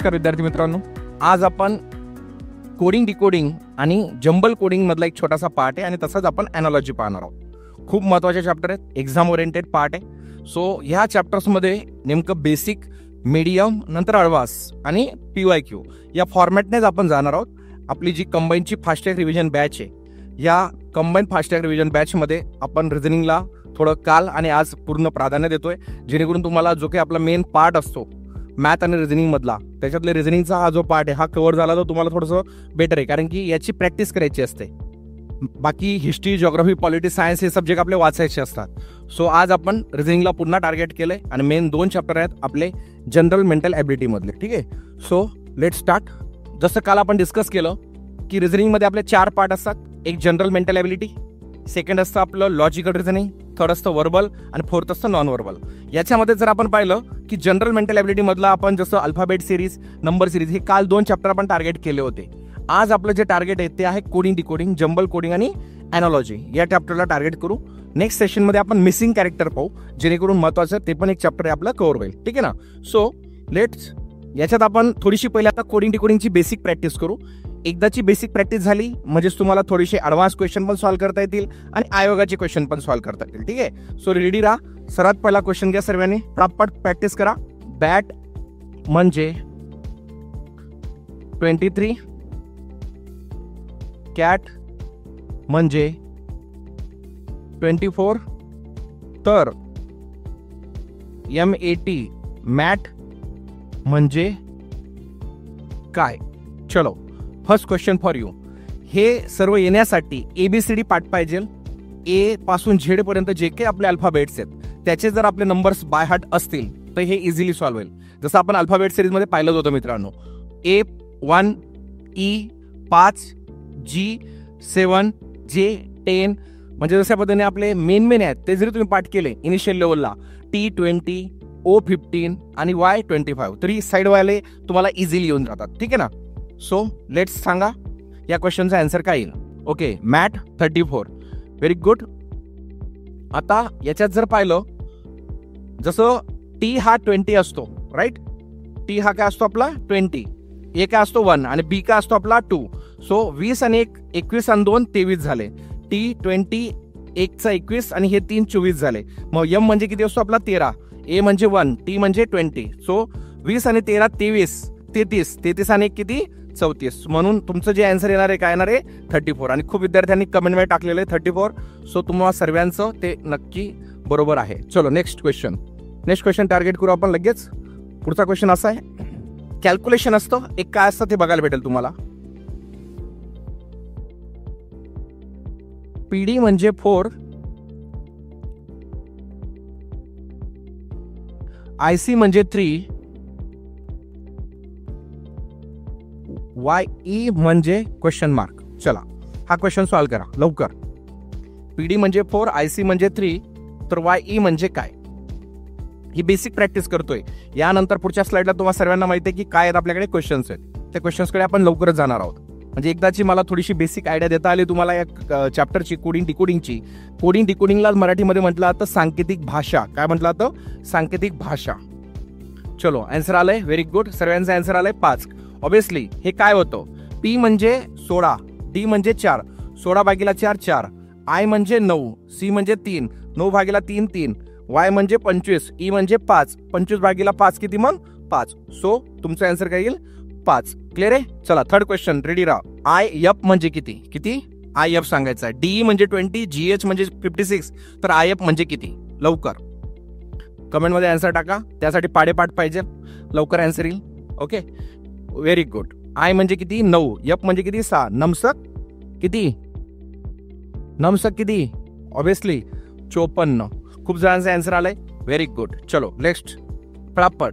नमस्कार विद्यार्थी मित्रांनो, आज आपण कोडिंग डिकोडिंग आणि जंबल कोडिंग मधला एक छोटासा पार्ट आहे आणि तसंच आपण एनालॉजी पाहणार आहोत। खूप महत्त्वाचे चॅप्टर आहेत, एक्झाम ओरिएंटेड पार्ट आहे। सो ह्या चॅप्टर्समध्ये नेमकं बेसिक, मीडियम, नंतर ॲडव्हान्स आणि PYQ या फॉर्मॅटनेच आपण जाणार आहोत। आपली जी कंबाईनची फास्ट ट्रॅक रिव्हिजन बॅच आहे, या कंबाईन फास्ट ट्रॅक रिव्हिजन बॅचमध्ये आपण रिझनिंगला थोडं काल आणि आज पूर्ण प्राधान्य देतोय, जेणेकरून तुम्हाला जो काही आपला मेन पार्ट असतो मॅथ आणि रिझनिंग मधला, त्याच्यातले रिझनिंगचा हा जो पार्ट आहे हा कव्हर झाला तर तुम्हाला थोडंसं बेटर आहे, कारण की याची प्रॅक्टिस करायची असते। बाकी हिस्ट्री, जिओग्राफी, पॉलिटिक्स, सायन्स हे सब्जेक्ट आपले वाचायचे असतात। सो आज आपण रिझनिंगला पुन्हा टार्गेट केलंय आणि मेन 2 चॅप्टर आहेत आपले जनरल मेंटल ॲबिलिटी मधले, ठीक आहे। So let start. जसं काल आपण डिस्कस केलं की रिझनिंगमध्ये आपले 4 पार्ट असतात, एक जनरल मेंटल ॲबिलिटी, सेकंड असतं आपलं लॉजिकल रिझनिंग, थर्ड असतं वर्बल आणि फोर्थ असतं नॉन वर्बल। याच्यामध्ये जर आपण पाहिलं की जनरल मेंटल ॲबिलिटी मधला आपण जसं अल्फाबेट सिरीज, नंबर सिरीज हे काल 2 चॅप्टर आपण टार्गेट केले होते। आज आपलं जे टार्गेट आहे ते आहे कोडिंग डिकोडिंग, जंबल कोडिंग आणि एनालॉजी या चॅप्टरला टार्गेट करू। नेक्स्ट सेशनमध्ये आपण मिसिंग कॅरेक्टर पाहू, जेणेकरून महत्त्वाचं ते पण एक चॅप्टर आहे आपलं कव्हर होईल, ठीक आहे ना। सो लेट्स याच्यात आपण थोडीशी पहिले आता कोडिंग डिकोडिंगची बेसिक प्रॅक्टिस करू। एकदाची बेसिक प्रॅक्टिस झाली म्हणजेच तुम्हाला थोडेसे ॲडव्हान्स क्वेश्चन पण सॉल्व्ह करता येतील आणि आयोगाचे क्वेश्चन पण सॉल्व्ह करता येतील, ठीक आहे। सो रेडी राहा। सर्वात पहिला क्वेश्चन घ्या सर्वांनी, प्रॉपर प्रॅक्टिस करा। बॅट म्हणजे 23, कॅट म्हणजे 24, तर MAT मॅट म्हणजे काय? चलो फर्स्ट क्वेश्चन फॉर यू। हे सर्व येण्यासाठी ABCD पाठ पाहिजे। A पासून Z पर्यंत जे काही आपले अल्फाबेट्स आहेत त्याचे जर आपले नंबर्स बाय हार्ट असतील तर हे इझिली सॉल्व्ह होईल। जसं आपण अल्फाबेट सिरीजमध्ये पाहिलं होतं मित्रांनो, A1, E 5, G 7, J 10, म्हणजे जशा पद्धतीने आपले मेन आहेत ते जरी तुम्ही पाठ केले इनिशियल लेवलला, T20, O15 आणि Y25, तरी साईड वाले तुम्हाला इझिली येऊन जातात, ठीक आहे ना। सो लेट्स सांगा या क्वेश्चनचा आन्सर काय येईल। ओके, मॅट 34, व्हेरी गुड। आता याच्यात जर पाहिलं, जसं T हा 20 असतो, राईट? T हा काय असतो आपला 20, A काय असतो 1 आणि B काय असतो आपला 2। सो 20 आणि 1 21 आणि 2 23 झाले। T20 1 चा 21 आणि हे 3 24 झाले। मग M म्हणजे किती असतो आपला 13, A म्हणजे 1, T म्हणजे 20। सो 20 आणि 13 23, 33 आणि 1 किती 34, म्हणून तुमचं जे आन्सर येणार आहे काय येणार आहे 34। आणि खूप विद्यार्थ्यांनी कमेंटमध्ये टाकलेलं आहे 34। सो तुम्हाला सर्वांचं ते नक्की बरोबर आहे। चलो नेक्स्ट क्वेश्चन टार्गेट करू आपण लगेच। पुढचा क्वेश्चन असा आहे, कॅल्क्युलेशन असतं एक, काय असतं ते बघायला भेटेल तुम्हाला। PD म्हणजे 4, IC म्हणजे 3, YE म्हणजे क्वेश्चन मार्क। चला हा क्वेश्चन सॉल्व्ह करा लवकर। PD म्हणजे 4, IC म्हणजे 3, तर YE म्हणजे काय? ही बेसिक प्रॅक्टिस करतोय। यानंतर पुढच्या स्लाइडला तुम्हाला सर्वांना माहिती आहे की काय आहेत आपल्याकडे क्वेश्चन्स आहेत, त्या क्वेश्चन्सकडे आपण लवकरच जाणार आहोत। म्हणजे एकदाची मला थोडीशी बेसिक आयडिया देता आली तुम्हाला या चॅप्टरची, कोडिंग डिकोडिंगची। कोडिंग डिकोडिंगला मराठीमध्ये म्हटलं जातं सांकेतिक भाषा। काय म्हटलं जातं? सांकेतिक भाषा। चलो आन्सर आलंय, व्हेरी गुड। सर्वांचं आन्सर आलंय 5। ऑब्विसली हे काय होतं, P म्हणजे 16, D म्हणजे 4, 16 भागीला 4 4, I म्हणजे 9, C म्हणजे 3, 9 भागीला 3 3, Y म्हणजे 25, E म्हणजे 5, 25 भागीला 5 किती मग 5। सो तुमचा आन्सर काय येईल 5। क्लिअर आहे? चला थर्ड क्वेश्चन, रेडी राहा। IF म्हणजे किती? किती IF सांगायचं आहे। DE म्हणजे 20, GH म्हणजे 56, तर IF म्हणजे किती? लवकर कमेंटमध्ये आन्सर टाका, त्यासाठी पाडेपाठ पाहिजे, लवकर आन्सर येईल। Okay, very good. I म्हणजे किती 9, F म्हणजे किती 6, नमसक किती? नमसक किती? ऑब्विसली 54। खूप जणांचं आन्सर आलंय, व्हेरी गुड। चलो नेक्स्ट, प्रॉपर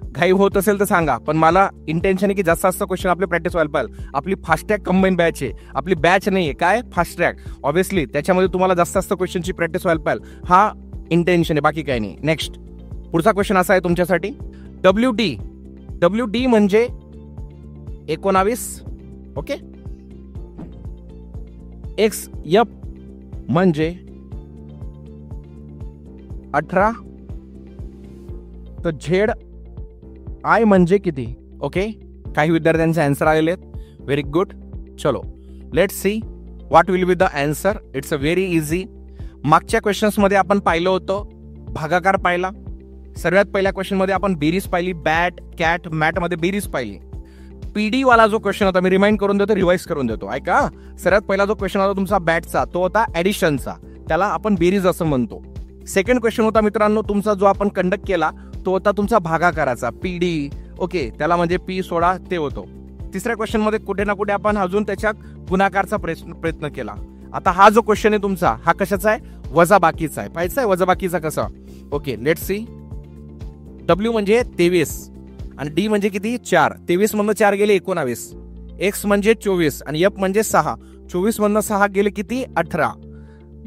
घाई होत असेल तर सांगा, पण मला इंटेन्शन आहे की जास्त क्वेश्चन आपले प्रॅक्टिस व्हायला पाहिजे। आपली फास्ट ट्रॅक कंबाईन बॅच आहे, आपली बॅच नाही आहे काय, फास्ट ट्रॅक। ऑब्विसली त्याच्यामध्ये तुम्हाला जास्त क्वेश्चनची प्रॅक्टिस व्हायला पाहिजे, हा इंटेन्शन आहे, बाकी काही नाही। नेक्स्ट पुढचा क्वेश्चन असा आहे तुमच्यासाठी, WD म्हणजे 19, ओके। XF म्हणजे 18, तर ZI म्हणजे किती? ओके, काही विद्यार्थ्यांचे आन्सर आलेले आहेत. Very good. चलो let's see what will be the answer. It's a very easy. मागच्या क्वेश्चन्स मध्ये आपण पाहिलं होतं भागाकार पाहिला. सर्वात पहिल्या क्वेश्चन मध्ये आपण बेरीज पाहिली. बॅट कॅट मॅट मध्ये बेरीज पाहिली. पीडी वाला जो क्वेश्चन होता मी रिमाइंड करून देतो, रिवाइज करून देतो. ऐका, सर्वात पहिला जो क्वेश्चन होता तुमचा बॅटचा, तो होता ऍडिशनचा, त्याला आपण बेरीज असं म्हणतो. सेकंड क्वेश्चन होता मित्रांनो तुमचा जो आपण कंडक्ट केला तो होता तुमचा भागाकाराचा, पीडी. ओके, त्याला म्हणजे पी सोडा ते होतो. तिसऱ्या क्वेश्चन मध्ये कुठे ना कुठे आपण अजून त्याच्या गुणाकारचा प्रयत्न केला. आता हा जो क्वेश्चन आहे तुमचा, हा कशाचा आहे? वजाबाकीचा आहे. पाहायचा आहे वजाबाकीचा कसा. Okay, let's see. डब्ल्यू म्हणजे 23 आणि डी म्हणजे किती? 4. 23 मधनं 4 गेले 19. एक्स म्हणजे 24 आणि एफ म्हणजे 6. 24 मधनं 6 गेले किती? 18.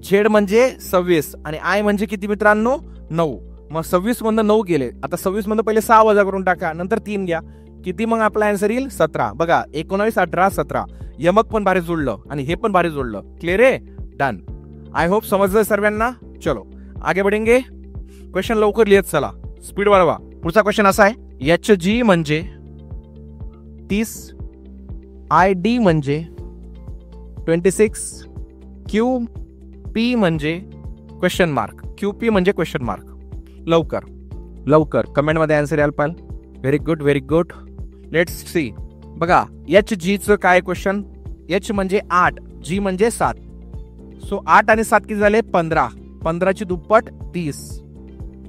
झेड म्हणजे 26 आणि आय म्हणजे किती मित्रांनो? 9. मग 26 मधनं 9 गेले. आता 26 मधनं पहिले 6 वजा करून टाका, नंतर 3 घ्या. किती मग आपला आन्सर येईल? 17. बघा 19, 18, 17. यमक पण भारी जोडलं आणि हे पण भारी जोडलं. क्लिअर आहे? डन. आय होप समजलं सर्वांना. चलो आगे बढ़ेंगे. क्वेश्चन लवकर लिहित चला, स्पीड वाढवा. पुढचा क्वेश्चन असा आहे, एच जी म्हणजे 30, आय डी म्हणजे 26, क्यू पी म्हणजे क्वेश्चन मार्क. क्यू पी म्हणजे क्वेश्चन मार्क. लवकर लवकर कमेंट मध्ये आन्सर यायला पाहिजे. Very good, very good. Let's see. बघा एच जी चं काय क्वेश्चन. एच म्हणजे 8, जी म्हणजे 7. सो 8 आणि 7 किती झाले? 15. 15 ची दुप्पट 30.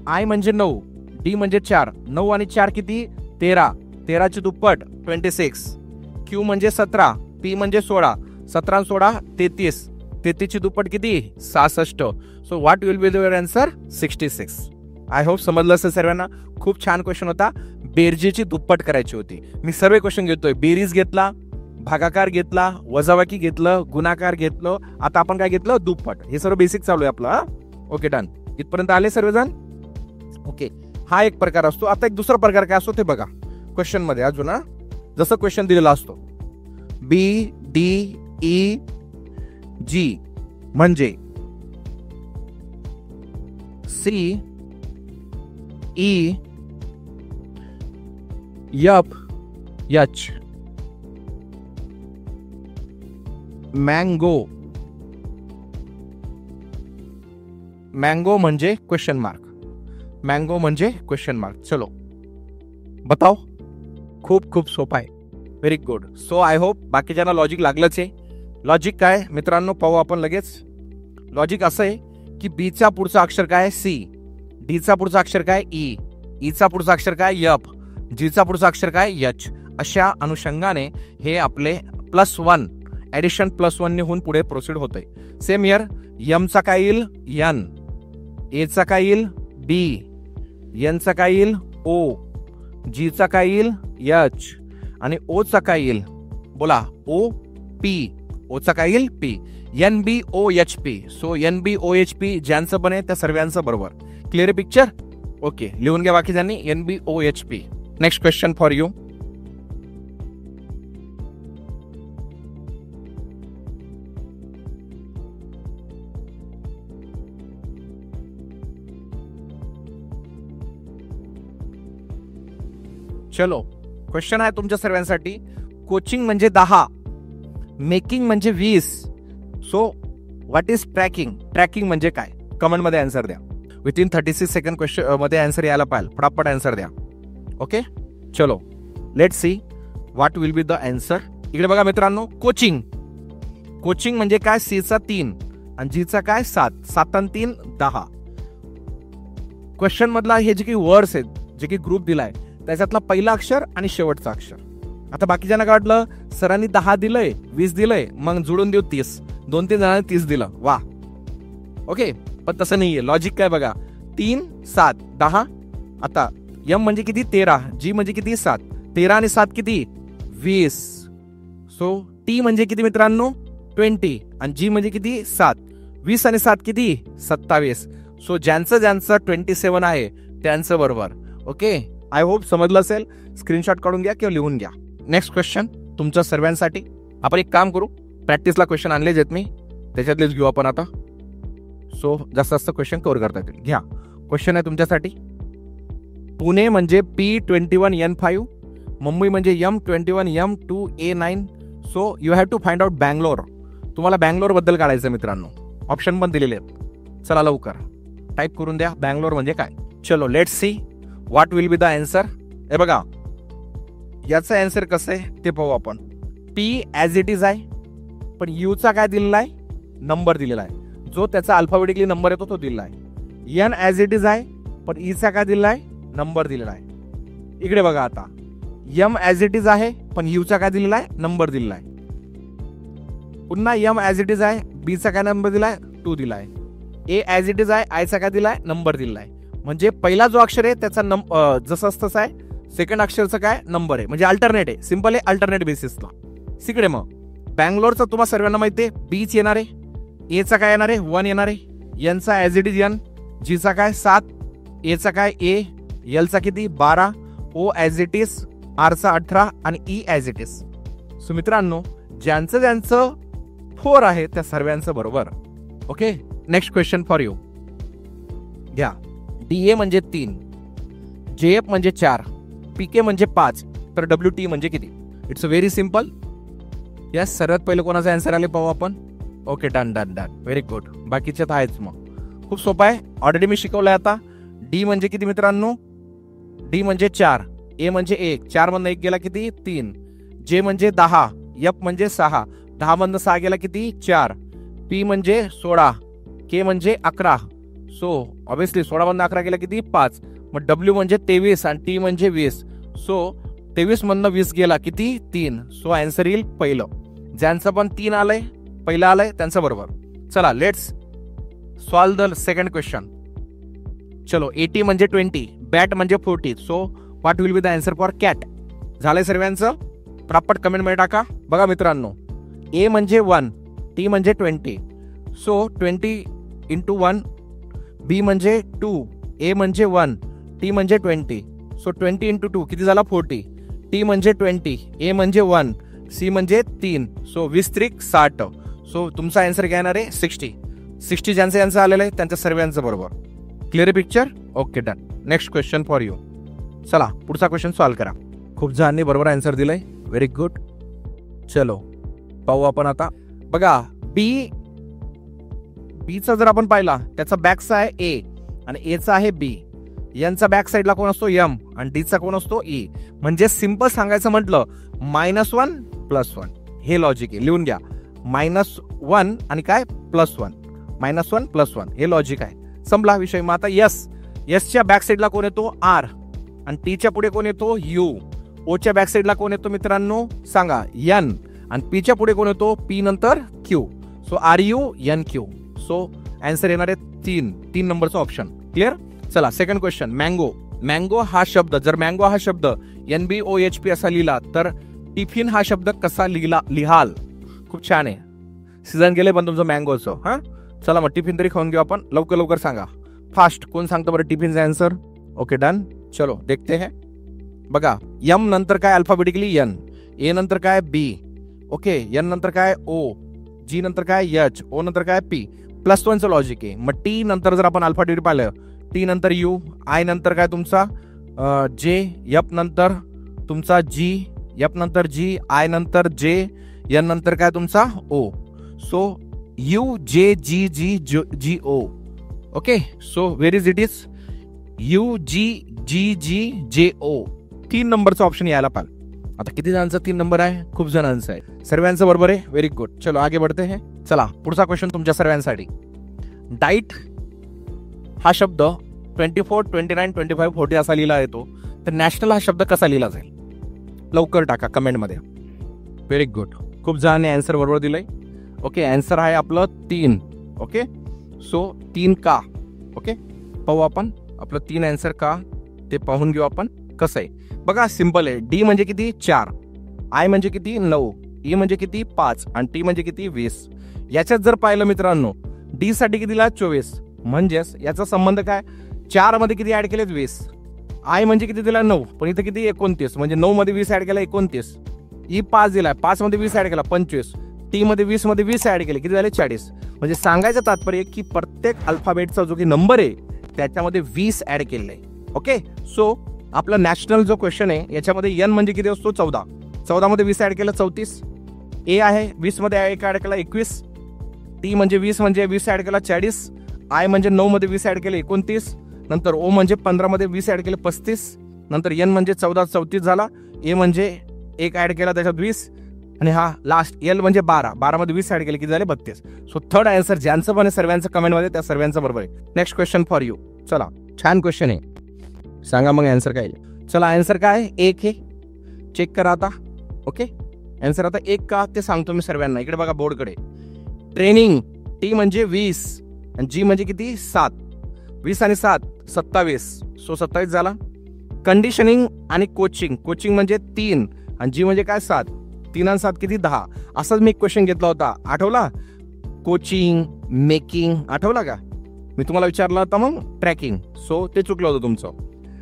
आय म्हणजे 9, डी म्हणजे 4. 9 आणि 4 किती? 13. 13 ची दुप्पट 26. क्यू म्हणजे 17, पी म्हणजे 16. 17 आणि 16 33. 33 ची दुप्पट किती? 66. So what will be your answer? 66. I hope समजलं असेल सर्वांना. खूप छान क्वेश्चन होता. बेरजेची दुप्पट करायची होती. मी सर्व क्वेश्चन घेतोय. बेरीज घेतला, भागाकार घेतला, वजाबाकी घेतलं, गुणाकार घेतलं. आता आपण काय घेतलं? दुप्पट. हे सर्व बेसिक चालू आहे आपला. Okay done. इथपर्यंत आले सर्वजण? ओके, हा एक प्रकार असतो. आता एक दुसरा प्रकार काय असतो ते बघा क्वेश्चन मध्ये. अजून जसं क्वेश्चन दिलेला असतो बी डी ई जी म्हणजे C E F H. Mango. Mango म्हणजे क्वेश्चन मार्क. मँगो म्हणजे क्वेश्चन मार्क. चलो बताओ. खूप खूप सोपा आहे. Very good. So I hope बाकीच्यांना लॉजिक लागलंच आहे. लॉजिक काय मित्रांनो पाहू आपण लगेच. लॉजिक असं आहे की बीचा पुढचा अक्षर काय? सी. डीचा पुढचा अक्षर काय? ई. ईचा पुढचा अक्षर काय? एफ. जीचा पुढचा अक्षर काय? एच. अशा अनुषंगाने हे आपले +1 ऍडिशन +1 ने होऊन पुढे प्रोसीड होतंय. Same year. एमचा काय येईल? एन. एचा काय येईल? बी. एनचा काय येईल? ओ. जीचा काय येईल? एच. आणि ओचा काय येईल? बोला. O P. ओचा काय येईल? P. N B O H P. So N B O H P ज्यांचं बने त्या सर्वांचं बरोबर. Clear picture? ओके, लिहून घ्या बाकीच्यांनी. N B O H P. Next question for you. चलो क्वेश्चन आहे तुमच्या सर्वांसाठी. कोचिंग म्हणजे 10, मेकिंग म्हणजे 20. So what is tracking? Tracking म्हणजे काय? कमेंट मध्ये आन्सर द्या. विथिन 36 सेकंड क्वेश्चन मध्ये आन्सर यायला पाहिजे. फटाफट आन्सर द्या. ओके चलो let's see what will be the answer. इकडे बघा मित्रांनो. कोचिंग. कोचिंग म्हणजे काय? सीचा 3 आणि जीचा काय? 7. 7 आणि 3 10. क्वेश्चन मधला हे जे काही वर्ड्स आहेत, जे काही ग्रुप दिलाय त्याच्यातला पहिला अक्षर आणि शेवटचा अक्षर. आता बाकीच्यांना काय वाटलं? सरांनी 10 दिलंय, 20 दिलंय, मग जुळून देऊ 30. 2-3 जणांनी 30 दिलं. वा. ओके, पण तसं नाहीये. लॉजिक काय बघा. 3 7 10. आता एम म्हणजे किती? 13. जी म्हणजे किती? 7. 13 आणि 7 किती? 20. सो टी म्हणजे किती मित्रांनो? 20 आणि जी म्हणजे किती? 7. 20 आणि 7 किती? 27. सो ज्यांचं 27 आहे त्यांचं बरोबर. ओके, आय होप समजलं असेल. स्क्रीनशॉट काढून घ्या किंवा लिहून घ्या. नेक्स्ट क्वेश्चन तुमच्या सर्वांसाठी. आपण एक काम करू, प्रॅक्टिसला क्वेश्चन आणलेच आहेत मी, त्याच्यातलेच घेऊ आपण आता. सो जास्त जास्त क्वेश्चन कव्हर करता येतील. घ्या क्वेश्चन आहे तुमच्यासाठी. पुणे म्हणजे P21N5 मुंबई म्हणजे M21 M2A9. So you have to find out Bangalore. तुम्हाला बँगलोर बद्दल काढायचं मित्रांनो. ऑप्शन पण दिलेले आहेत. चला लवकर टाईप करून द्या बँगलोर म्हणजे काय. चलो let's see what will be the answer. हे बघा याचं आन्सर कसं आहे ते पाहू आपण. पी ॲज इट इज आहे, पण यूचा काय दिलेला आहे, नंबर दिलेला आहे. जो त्याचा अल्फाबेटिकली नंबर येतो तो दिलेला आहे. एन ॲज इट इज आहे, पण ईचा काय दिलेला आहे, नंबर दिलेला आहे. इकडे बघा आता एम ॲज इट इज आहे, पण यूचा काय दिलेला आहे, नंबर दिलेला आहे. पुन्हा एम ॲज इट इज आहे, बीचा काय नंबर दिलाय, 2 दिलाय. ए ॲज इट इज आहे, आयचा काय दिलाय, नंबर दिलाय. म्हणजे पहिला जो अक्षर आहे त्याचा जसं तसं आहे, सेकंड अक्षरचं काय नंबर आहे, म्हणजे अल्टरनेट आहे. सिंपल आहे, अल्टरनेट बेसिसला. तिकडे मग बँगलोरचं तुम्हाला सर्वांना माहिती आहे, बीच येणार आहे. एचा काय येणार आहे, 1 येणार आहे. एनचा ॲज इट इज एन, जीचा काय 7, एचा काय ए, एलचा किती 12, ओ ॲज इट इज, आरचा 18 आणि E as it is. So मित्रांनो ज्यांचं ज्यांचं 4 आहे त्या सर्वांचं बरोबर. Okay, next question for you. घ्या. डीए म्हणजे 3, जेएफ म्हणजे 4, पीके म्हणजे 5, तर डब्ल्यूटी म्हणजे किती. It's very simple. यस, सर्वात पहिले कोणाचा आन्सर आले पाहू आपण. Okay, done done done, very good. बाकीच्यात आहेच मग. खूप सोपं आहे, ऑलरेडी मी शिकवलंय आता. डी म्हणजे किती मित्रांनो, डी म्हणजे 4, ए म्हणजे 1, 4 मधनं 1 गेला किती 3, जे म्हणजे 10, एफ म्हणजे 6, 10 मधनं 6 गेला किती 4, पी म्हणजे 16, के म्हणजे 11. सो ऑब्विसली 16 मधनं 11 गेला किती 5. मग डब्ल्यू म्हणजे 23 आणि टी म्हणजे 20. सो 23 मधनं 20 गेला किती 3. सो आन्सर येईल पहिलं. ज्यांचं पण 3 आलंय, पहिलं आलंय त्यांचं बरोबर. चला let's solve the second question. चलो 80 म्हणजे 20, बॅट म्हणजे 40. So what will be the answer for cat. झालंय सर्वांचं, प्रॉपर कमेंट मध्ये टाका. बघा मित्रांनो, ए म्हणजे 1, टी म्हणजे 20. सो 20 इंटू 1, बी म्हणजे 2, ए म्हणजे 1, टी म्हणजे 20. सो 20 इंटू 2 किती झाला 40, टी म्हणजे 20, ए म्हणजे 1, सी म्हणजे 3. सो 20 त्रिक 60. सो तुमचा आन्सर काय येणार आहे 60. ज्यांचं यांचं आलेलं आहे त्यांच्या सर्वांचं बरोबर. Clear picture. Okay done. Next question for you. चला पुढचा क्वेश्चन सॉल्व करा. खूप जणांनी बरोबर आन्सर दिलंय, व्हेरी गुड. चलो पाहू आपण आता. बघा बीचा जर आपण पाहिला, त्याचा बॅकचा आहे ए आणि एचा आहे बी. यांचा बॅक साईडला कोण असतो एम आणि डीचा कोण असतो ई. म्हणजे सिंपल सांगायचं म्हटलं -1 +1 हे लॉजिक आहे. लिहून घ्या, -1 आणि काय +1, -1 +1 हे लॉजिक आहे. संपला विषय. मग आता यसच्या बॅक साईडला कोण येतो आर आणि टीच्या पुढे कोण येतो यू. ओच्या बॅक साईडला कोण येतो मित्रांनो सांगा एन आणि पीच्या पुढे कोण येतो पी नंतर Q. So RUNQ. So answer येणार आहे 3 नंबरचा ऑप्शन. क्लिअर. चला सेकंड क्वेश्चन. मँगो हा शब्द, जर मँगो हा शब्द NBOHP असा लिहिला तर टिफिन हा शब्द कसा लिहाल. खूप छान आहे. सीझन गेले पण तुमचं मँगोचं. हा चला मग टिफिन तरी खाऊन घेऊ आपण. लवकर सांगा फास्ट. कोण सांगतो बरं टिफिनचा आन्सर. Okay done. चलो देखते हैं. बघा एम नंतर काय अल्फाबेटिकली एन, ए नंतर काय बी, ओके, एन नंतर काय ओ, जी नंतर काय एच, ओ नंतर काय पी. +1चं लॉजिक आहे. मग टी नंतर जर आपण अल्फाबेटिक पाहिलं, टी नंतर यू, आय नंतर काय तुमचा जे, एफ नंतर तुमचा जी, एफ नंतर जी, आय नंतर जे, एन नंतर काय तुमचा O. So UJGGGO. Okay. So where is it is UGGGJO. 3 नंबरचा ऑप्शन यायला पाहिजे. आता किती जणांचा 3 नंबर आहे, खूप जणांचा आहे. सर्वांचं बरोबर आहे, व्हेरी गुड. चलो आगे बढ़ते हैं. चला पुढचा क्वेश्चन तुमच्या सर्वांसाठी. डाईट हा शब्द 24, 29, 25, 40 असा लिहिला येतो, तर नॅशनल हा शब्द कसा लिहिला जाईल. लवकर टाका कमेंट मध्ये. Very good. खूप जणांनी आन्सर बरोबर दिलंय. ओके, आन्सर आहे आपलं 3. ओके. सो 3 का. ओके, पाहू आपण आपलं 3 आन्सर का ते पाहून घेऊ आपण कसं आहे. बघा सिंपल आहे. डी म्हणजे किती 4, आय म्हणजे किती 9, ई म्हणजे किती 5 आणि टी म्हणजे किती 20. याच्यात जर पाहिलं मित्रांनो, डी साठी किती दिला 24, म्हणजेच याचा संबंध काय 4 मध्ये किती ऍड केलेत 20. आय म्हणजे किती दिला 9, पण इथे किती 29, म्हणजे 9 मध्ये 20 ऍड केला 29. ई 5 दिला, 5 मध्ये 20 ऍड केला 25. टी मध्ये 20 मध्ये 20 ऍड केले किती झाले 40. म्हणजे सांगायचं तात्पर्य की प्रत्येक अल्फाबेटचा जो की नंबर आहे त्याच्यामध्ये 20 ऍड केलेलं आहे. ओके. सो आपला नॅशनल जो क्वेश्चन आहे याच्यामध्ये एन म्हणजे किती असतो 14. 14 मध्ये 20 ऍड केलं 34. ए आहे 20 मध्ये 1 ऍड केला 21. टी म्हणजे 20 म्हणजे 20 ऍड केला 40. आय म्हणजे 9 मध्ये 20 ऍड केले 29. नंतर ओ म्हणजे 15 मध्ये 20 ऍड केले 35. नंतर एन म्हणजे 14 34 झाला. ए म्हणजे 1 ऍड केला त्याच्यात 20. आणि हा लास्ट एल म्हणजे 12. 12 मध्ये 20 ऍड केले किती झाले 32. सो थर्ड आन्सर ज्यांचं पण सर्वांचं कमेंटमध्ये त्या सर्वांचं बरोबर आहे. Next question for you. चला छान क्वेश्चन आहे, सांगा मग आन्सर काय. चला आन्सर काय 1 हे चेक करा आता. ओके आन्सर आता 1 का ते सांगतो मी सर्वांना. इकडे बघा बोर्डकडे. ट्रेनिंग टी म्हणजे 20 आणि जी म्हणजे किती 7. 20 आणि 7 27. सो 27 झाला. कंडिशनिंग आणि कोचिंग. कोचिंग म्हणजे 3 आणि जी म्हणजे काय 7. 3 आणि 7 किती 10. असाच मी एक क्वेश्चन घेतला होता, आठवला? कोचिंग मेकिंग आठवला का? मी तुम्हाला विचारलं होतं मग ट्रॅकिंग. सो ते चुकलं होतं तुमचं.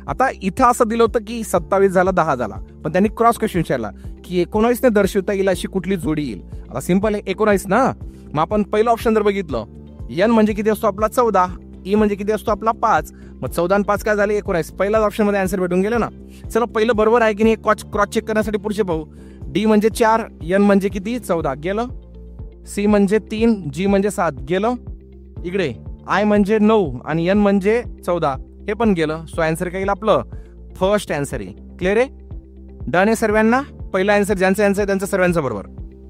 आता इथं असं दिलं होतं की 27 झाला 10 झाला, पण त्यांनी क्रॉस क्वेश्चन विचारला की 19 ने दर्शवता येईल अशी कुठली जोडी येईल. आता सिंपल आहे 19 ना. मग आपण पहिलं ऑप्शन जर बघितलं, एन म्हणजे किती असतो आपला 14, ई म्हणजे किती असतो आपला 5. मग 14 आणि 5 काय झाले 19. पहिल्याच ऑप्शन मध्ये आन्सर भेटून गेले ना. चला पहिलं बरोबर आहे की नाही क्रॉस चेक करण्यासाठी पुढचे पाहू. डी म्हणजे 4, एन म्हणजे किती 14 गेलं. सी म्हणजे 3, जी म्हणजे 7 गेलं. इकडे आय म्हणजे 9 आणि एन म्हणजे 14 हे पण गेलं. सो आन्सर काय येईल आपलं फर्स्ट आन्सर आहे. क्लिअर आहे? डन आहे सर्वांना. पहिला आन्सर ज्यांचा आन्सर त्यांचं सर्वांचं बरोबर.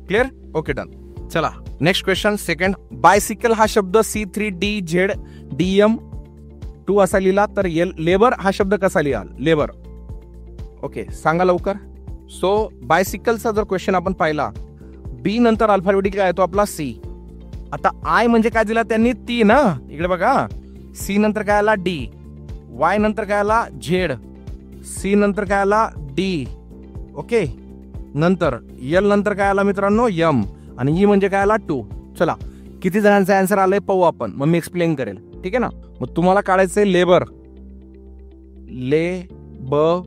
क्लिअर? Okay done. चला नेक्स्ट क्वेश्चन सेकंड. बायसिकल हा शब्द C3DZDM2 असा लिहिला तर लेबर हा शब्द कसा लिहाल? लेबर. ओके सांगा लवकर. सो बायसिकलचा जर क्वेश्चन आपण पाहिला, बी नंतर अल्फाबेटिक काय येतो आपला सी. आता आय म्हणजे काय दिला त्यांनी 3 ना. इकडे बघा. सी नंतर काय आला डी. वाय नंतर काय आला झेड. सी नंतर काय आला डी. ओके नंतर एल नंतर काय आला मित्रांनो एम. आणि ई म्हणजे काय आला 2. चला किती जणांचा आन्सर आलाय पाहू आपण, मग मी एक्सप्लेन करेल. ठीक आहे ना. मग तुम्हाला काढायचंय labour. Labour.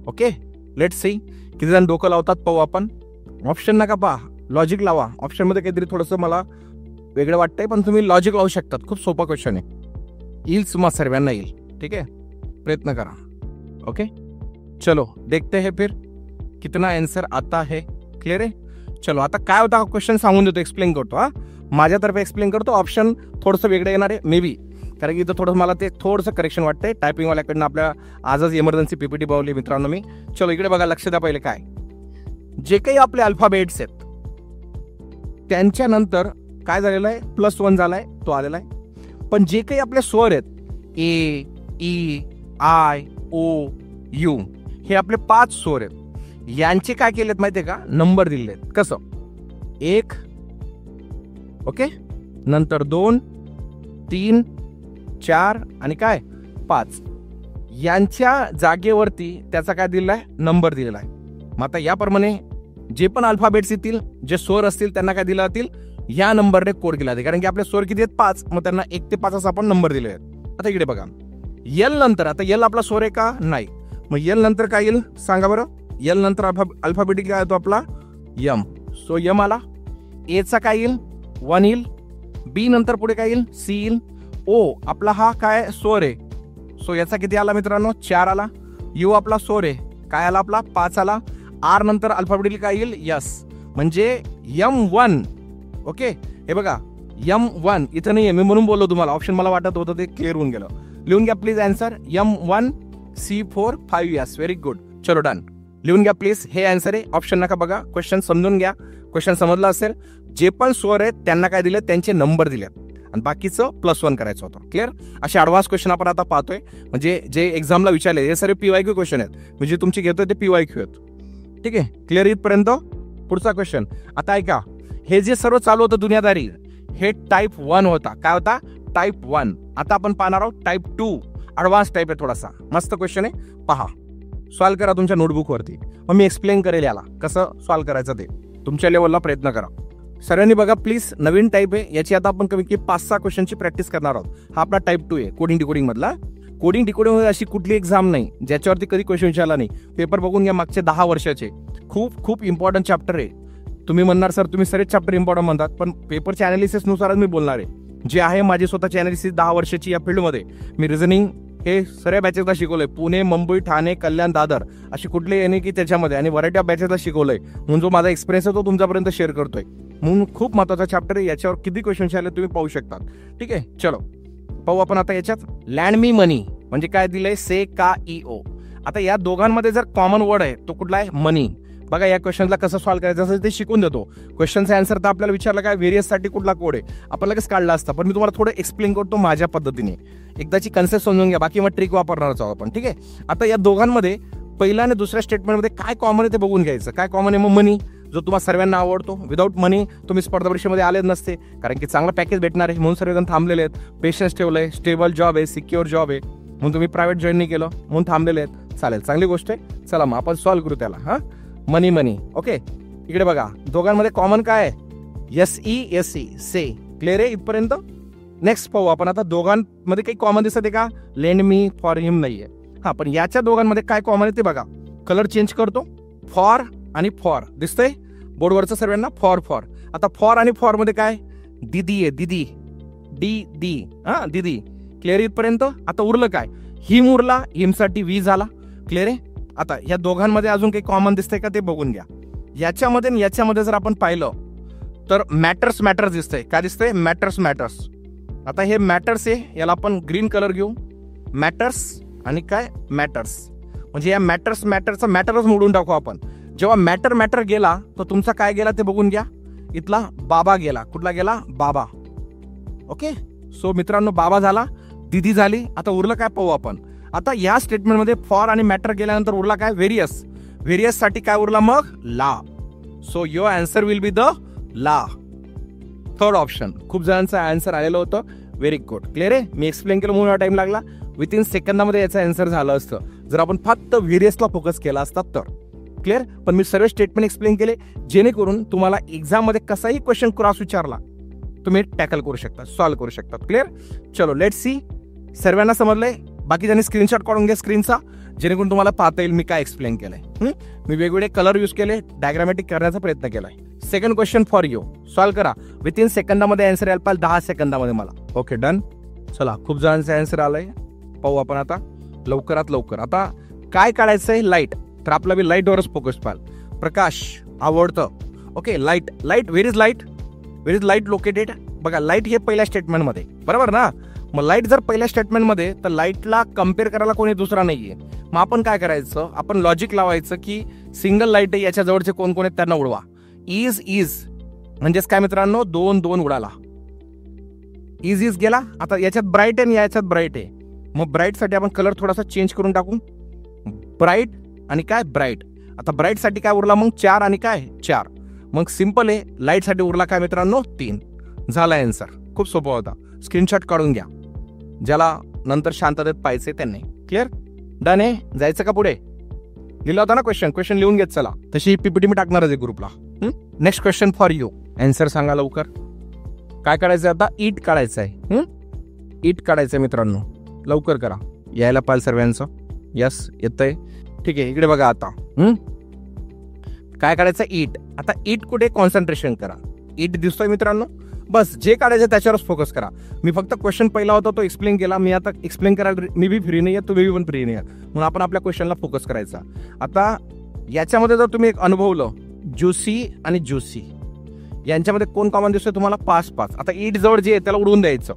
Okay let see किती जण डोकं लावतात पाहू आपण. ऑप्शन नका पहा, लॉजिक लावा. ऑप्शन मध्ये काहीतरी थोडंसं मला वेगळं वाटतंय, पण तुम्ही लॉजिक लावू शकतात. खूप सोपा क्वेश्चन आहे. येईल मग सर्वांना येईल. ठीक आहे प्रयत्न करा. ओके चलो देखते हैं फिर कितना आंसर आता है. क्लियर आहे? चलो आता काय होता क्वेश्चन सांगून देतो, एक्सप्लेन करतो. हा माझ्यातर्फे एक्सप्लेन करतो. ऑप्शन थोडंसं वेगळं येणार आहे मे बी, कारण की इथं थोडं मला ते थोडंसं करेक्शन वाटतंय. टायपिंगवाल्याकडनं आपल्या आजच इमर्जन्सी पीपीटी बनवली मित्रांनो मी. चलो इकडे बघा, लक्ष द्या. पहिले काय जे काही आपले अल्फाबेट्स आहेत त्यांच्यानंतर काय झालेलं आहे +1 झालाय तो आलेला आहे. पण जे काही आपले स्वर आहेत ए ई आय ओ यू हे आपले 5 स्वर आहेत. यांचे काय केलेत माहितीये का, नंबर दिलेले आहेत. कसं 1 ओके नंतर 2 3 4 आणि काय 5 यांच्या जागेवरती त्याचा काय दिलेला आहे नंबर दिलेला आहे. मग आता याप्रमाणे जे पण अल्फाबेट्स येतील जे स्वर असतील त्यांना काय दिला जातील या नंबरने कोड केला जाते. कारण की आपले स्वर किती आहेत 5, मग त्यांना 1 ते 5 असं आपण नंबर दिले आहेत. आता इकडे बघा एल नंतर, आता एल आपला स्वर आहे का नाही, मग एल नंतर काय येईल सांगा बरं. एल नंतर अल्फाबेटिक काय येतो आपला एम. सो एम आला. ए चा काय येईल 1 येईल. बी नंतर पुढे काय येईल सी येईल. ओ आपला हा काय स्वर आहे, सो याचा किती आला मित्रांनो 4 आला. यू आपला स्वर आहे काय आला आपला 5 आला. आर नंतर अल्फाबेटिक काय येईल यस, म्हणजे M1. ओके हे बघा M1 इथं नाही आहे, मी म्हणून बोललो तुम्हाला. ऑप्शन मला वाटत होतं ते क्लिअर होऊन गेलं. लिहून घ्या please answer M1 C4 5 yes. Very good. चलो डन. लिहून घ्या प्लीज. हे आन्सर आहे. ऑप्शन नका बघा, क्वेश्चन समजून घ्या. क्वेश्चन समजला असेल. जे पण स्वर आहेत त्यांना काय दिले त्यांचे नंबर दिलेत आणि बाकीचं +1 करायचं होतं. क्लिअर? असे ॲडव्हान्स क्वेश्चन आपण आता पाहतोय. म्हणजे जे एक्झामला विचारले हे सर्व PYQ क्वेश्चन आहेत. म्हणजे तुमचे घेतोय ते PYQ आहेत. ठीक आहे क्लिअर इथपर्यंत. पुढचा क्वेश्चन आता ऐका. हे जे सर्व चालू होतं दुनियादारी हे टाईप 1 होता. काय होता टाईप 1. आता आपण पाहणार आहोत टाईप 2. ॲडव्हान्स टाईप आहे थोडासा. मस्त क्वेश्चन आहे पहा. सॉल्व्ह करा तुमच्या नोटबुकवरती. मग मी एक्सप्लेन करेल याला कसं सॉल्व्ह करायचं ते. तुमच्या लेवलला प्रयत्न करा. सर्वांनी बघा प्लीज. नवीन टाईप आहे याची आता आपण कमी की 5-6 क्वेश्चनची प्रॅक्टिस करणार आहोत. हा आपला टाईप 2 आहे कोडिंग डिकोडिंग मधला. कोडिंग डिकोडिंग अशी कुठली एक्झाम नाही ज्याच्यावरती कधी क्वेश्चन विचारला नाही. पेपर बघून घ्या मागचे 10 वर्षाचे. खूप खूप इम्पॉर्टंट चॅप्टर आहे. तुम्ही म्हणणार सर तुम्ही सगळेच चॅप्टर इम्पॉर्टंट म्हणतात, पण पेपरच्या अनालिसिस नुसारच मी बोलणार आहे. जे आहे माझी स्वतःची अनालिसिस 10 वर्षाची या फील्डमध्ये. मी रिझनिंग हे सर्व बॅचेसला शिकवलंय. पुणे, मुंबई, ठाणे, कल्याण, दादर अशी कुठले येणे की त्याच्यामध्ये, आणि व्हरायटी ऑफ बॅचेसला शिकवलंय. म्हणून जो माझा एक्सपिरियन्स आहे तो तुमच्यापर्यंत शेअर करतोय. म्हणून खूप महत्वाचा चॅप्टर आहे. याच्यावर किती क्वेश्चन्स आले तुम्ही पाहू शकता. ठीक आहे, चलो पाहू आपण आता याच्यात. लँड मी मनी म्हणजे काय दिलंय, से का ई ओ. आता या दोघांमध्ये जर कॉमन वर्ड आहे तो कुठला आहे, मनी. बघा या क्वेश्चनला कसं सॉल्व्ह करायचं असं ते शिकून देतो. क्वेश्चनचा आन्सर तर आपल्याला विचारलं काय, व्हेरियस साठी कुठला कोड आहे आपण लगेच काढला असता, पण मी तुम्हाला थोडं एक्सप्लेन करतो माझ्या पद्धतीने. एकदाची कन्सेप्ट समजून घ्या, बाकी मग ट्रिक वापरणारच आहोत आपण. ठीक आहे, आता या दोघांमध्ये पहिल्या आणि दुसऱ्या स्टेटमेंटमध्ये काय कॉमन आहे ते बघून घ्यायचं. काय कॉमन आहे, मग मनी, जो तुम्हाला सर्वांना आवडतो. विदाऊट मनी तुम्ही स्पर्धा परीक्षेमध्ये आलेच नसते, कारण की चांगलं पॅकेज भेटणार आहे म्हणून सर्वजण थांबलेले आहेत. पेशन्स ठेवलंय, स्टेबल जॉब आहे, सिक्युअर जॉब आहे म्हणून तुम्ही प्रायव्हेट जॉईन नाही केलं म्हणून थांबलेले आहेत. चालेल, चांगली गोष्ट आहे. चला मग आपण सॉल्व्ह करू त्याला. हा, मनी मनी. ओके, इकडे बघा दोघांमध्ये कॉमन काय आहे, एस ई से. क्लिअर आहे इथपर्यंत. नेक्स्ट पाहू आपण आता. दोघांमध्ये काही कॉमन दिसत आहे का, लेंड मी फॉर हिम नाहीये. हा, पण याच्या दोघांमध्ये काय कॉमन आहे ते बघा. कलर चेंज करतो, फॉर आणि फॉर दिसतंय बोर्डवरचं सर्वांना, फॉर फॉर. आता फॉर आणि फॉर मध्ये काय, दिदी आहे, दिदी, डी दी. हा, दिदी. क्लिअर इथपर्यंत. आता उरलं काय, हिम उरला, हिमसाठी वी झाला. क्लिअर आहे. आता या दोघांमध्ये अजून काही कॉमन दिसतंय का ते बघून घ्या. याच्यामध्ये आणि याच्यामध्ये जर आपण पाहिलं तर मॅटर्स मॅटर्स दिसतंय. काय दिसतंय, मॅटर्स मॅटर्स. आता हे मॅटर्स आहे, याला आपण ग्रीन कलर घेऊ. मॅटर्स आणि काय, मॅटर्स. म्हणजे या मॅटर्स मॅटरचा मॅटरच मोडून टाकू आपण. जेव्हा मॅटर मॅटर गेला तर तुमचा काय गेला ते बघून घ्या. इथला बाबा गेला. कुठला गेला, बाबा. ओके, सो मित्रांनो बाबा झाला, दिदी झाली. आता उरलं काय पाहू आपण. आता या स्टेटमेंटमध्ये फॉर आणि मॅटर गेल्यानंतर उरला काय, व्हेरियस. व्हेरियस साठी काय उरला मग, ला. So your answer will be the ला. Third option. खूप जणांचं आन्सर आलेलं होतं. Very good. क्लिअर आहे. मी एक्सप्लेन केलं म्हणून टाइम लागला. विथिन सेकंदामध्ये याचं आन्सर झालं असतं जर आपण फक्त व्हेरियसला फोकस केला असता तर. क्लिअर. पण मी सर्व स्टेटमेंट एक्सप्लेन केले जेणेकरून तुम्हाला एक्झाम मध्ये कसाही क्वेश्चन क्रॉस विचारला तुम्ही टॅकल करू शकता, सॉल्व्ह करू शकता. क्लिअर. चलो लेट्स सी. सर्वांना समजलंय. बाकी ज्यांनी स्क्रीनशॉट काढून घ्या स्क्रीनचा, जेणेकरून तुम्हाला पाहता येईल मी काय एक्सप्लेन केलंय. मी वेगवेगळे कलर यूज केले, डायग्रामॅटिक करण्याचा प्रयत्न केलाय. Second question for you. Solve करा. विथिन सेकंदामध्ये आन्सर यायला पाहिजे, 10 सेकंदामध्ये मला. Okay, done. चला, खूप जणांचं आन्सर आलंय. पाहू आपण आता लवकरात लवकर. आता काय काढायचंय, लाईट. तर आपला बी लाईटवरच फोकस पाहिजे. प्रकाश आवडतं. Okay, light. Light, where is light, where is light located. बघा लाईट हे पहिल्या स्टेटमेंटमध्ये, बरोबर ना. मग लाईट जर पहिल्या स्टेटमेंटमध्ये, तर लाईटला कम्पेअर करायला कोणी दुसरा नाहीये. मग आपण काय करायचं, आपण लॉजिक लावायचं की सिंगल लाईट आहे, याच्या जवळचे कोण कोण आहेत त्यांना उडवा. इज म्हणजेच काय मित्रांनो, 2 उडाला. इज गेला. आता याच्यात ब्राईट आहे आणि याच्यात ब्राईट आहे. मग ब्राईट साठी आपण कलर थोडासा चेंज करून टाकू. ब्राईट आणि काय, ब्राईट. आता ब्राईट साठी काय उरला मग, 4 आणि काय, 4. मग सिंपल आहे. लाईट साठी उरला काय मित्रांनो, 3. झाला आन्सर. खूप सोपा होता. स्क्रीनशॉट काढून घ्या ज्याला नंतर शांततेत पाहिजे त्यांनी. क्लिअर. डन आहे. जायचं का पुढे. लिहिला होता ना क्वेश्चन लिहून घेत चला. तशी पीपीटी मी टाकणारच आहे ग्रुपला. Next question for you. Answer सांगा लवकर. काय काढायचं आता, इट काढायचं आहे. इट काढायचंय मित्रांनो, लवकर करा. यायला पाहिजे सर्वांचं. यस, येतंय. ठीक आहे, इकडे बघा आता. काय काढायचं, इट. आता इट कुठे, कॉन्सन्ट्रेशन करा. इट दिसतोय मित्रांनो. बस जे काढायचं त्याच्यावरच फोकस करा. मी फक्त क्वेश्चन पहिला होता तो एक्सप्लेन केला. मी आता एक्सप्लेन करायला मी बी फ्री नाही आहे, तुम्ही पण फ्री नाही आहे, म्हणून आपण आपल्या क्वेश्चनला फोकस करायचा. आता याच्यामध्ये जर तुम्ही एक अनुभवलं, ज्युसी आणि ज्युसी यांच्यामध्ये कोण कॉमन दिसतोय तुम्हाला, 5. आता इट जवळ जे आहे त्याला उडवून द्यायचं.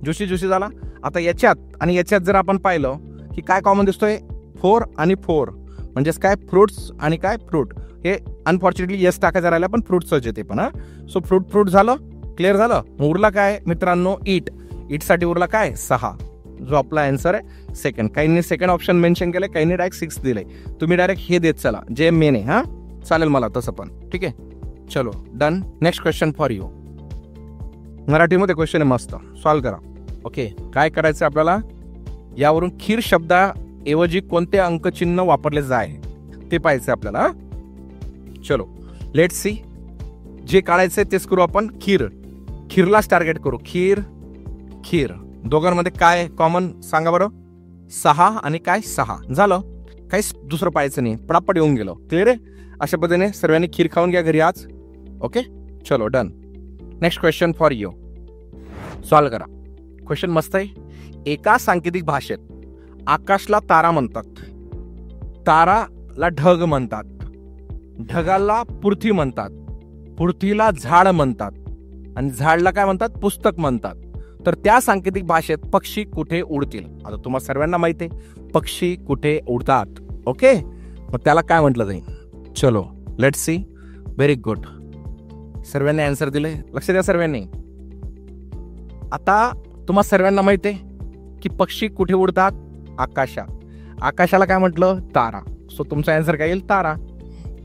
ज्युसी झाला. आता याच्यात आणि याच्यात जर आपण पाहिलं की काय कॉमन दिसतोय, 4 आणि 4 म्हणजेच काय, फ्रुट्स आणि काय, फ्रूट. हे अनफॉर्च्युनेटली यस टाकायचं राहिलं, पण फ्रुट्सच येते पण. सो फ्रूट झालं. क्लिअर झालं. उरला काय मित्रांनो, इट साठी उरला काय, 6. जो आपला आन्सर आहे सेकंड. काहींनी सेकंड ऑप्शन मेन्शन केलंय, काहींनी डायरेक्ट 6 दिलंय. तुम्ही डायरेक्ट हे देत चला जे मेन आहे. हा, चालेल मला तसं पण. ठीक आहे, चलो done. Next question for you. मराठीमध्ये क्वेश्चन आहे मस्त, सॉल्व्ह करा. ओके, काय करायचं आपल्याला, यावरून खीर शब्दाऐवजी कोणते अंकचिन्ह वापरले जाय ते पाहायचं आपल्याला. चलो लेट्स सी. जे काढायचंय तेच करू आपण. खीरलाच टार्गेट करू. खीर. दोघांमध्ये काय कॉमन सांगा बरं, 6 आणि काय, 6. झालं. काहीच दुसरं पाहायचं नाही, पटापट येऊन गेलो. क्लिअर आहे. अशा पद्धतीने सर्वांनी खीर खाऊन घ्या घरी आज. ओके, चलो done. Next question for you. Solve करा. क्वेश्चन मस्त आहे. एका सांकेतिक भाषेत आकाशला तारा म्हणतात, ताराला ढग म्हणतात, ढगाला पृथ्वी म्हणतात, पृथ्वीला झाड म्हणतात, आणि झाडला काय म्हणतात? पुस्तक म्हणतात. तर त्या सांकेतिक भाषेत पक्षी कुठे उडतील? आता तुम्हाला सर्वांना माहिती आहे पक्षी कुठे उडतात. ओके, मग त्याला काय म्हटलं जाईल? चलो लेट्स सी. व्हेरी गुड, सर्वांनी आन्सर दिले. लक्ष द्या सर्वांनी. आता तुम्हाला सर्वांना माहिती आहे की पक्षी कुठे उडतात? आकाशात. आकाशाला काय म्हटलं? तारा. सो तुमचा आन्सर काय येईल? तारा.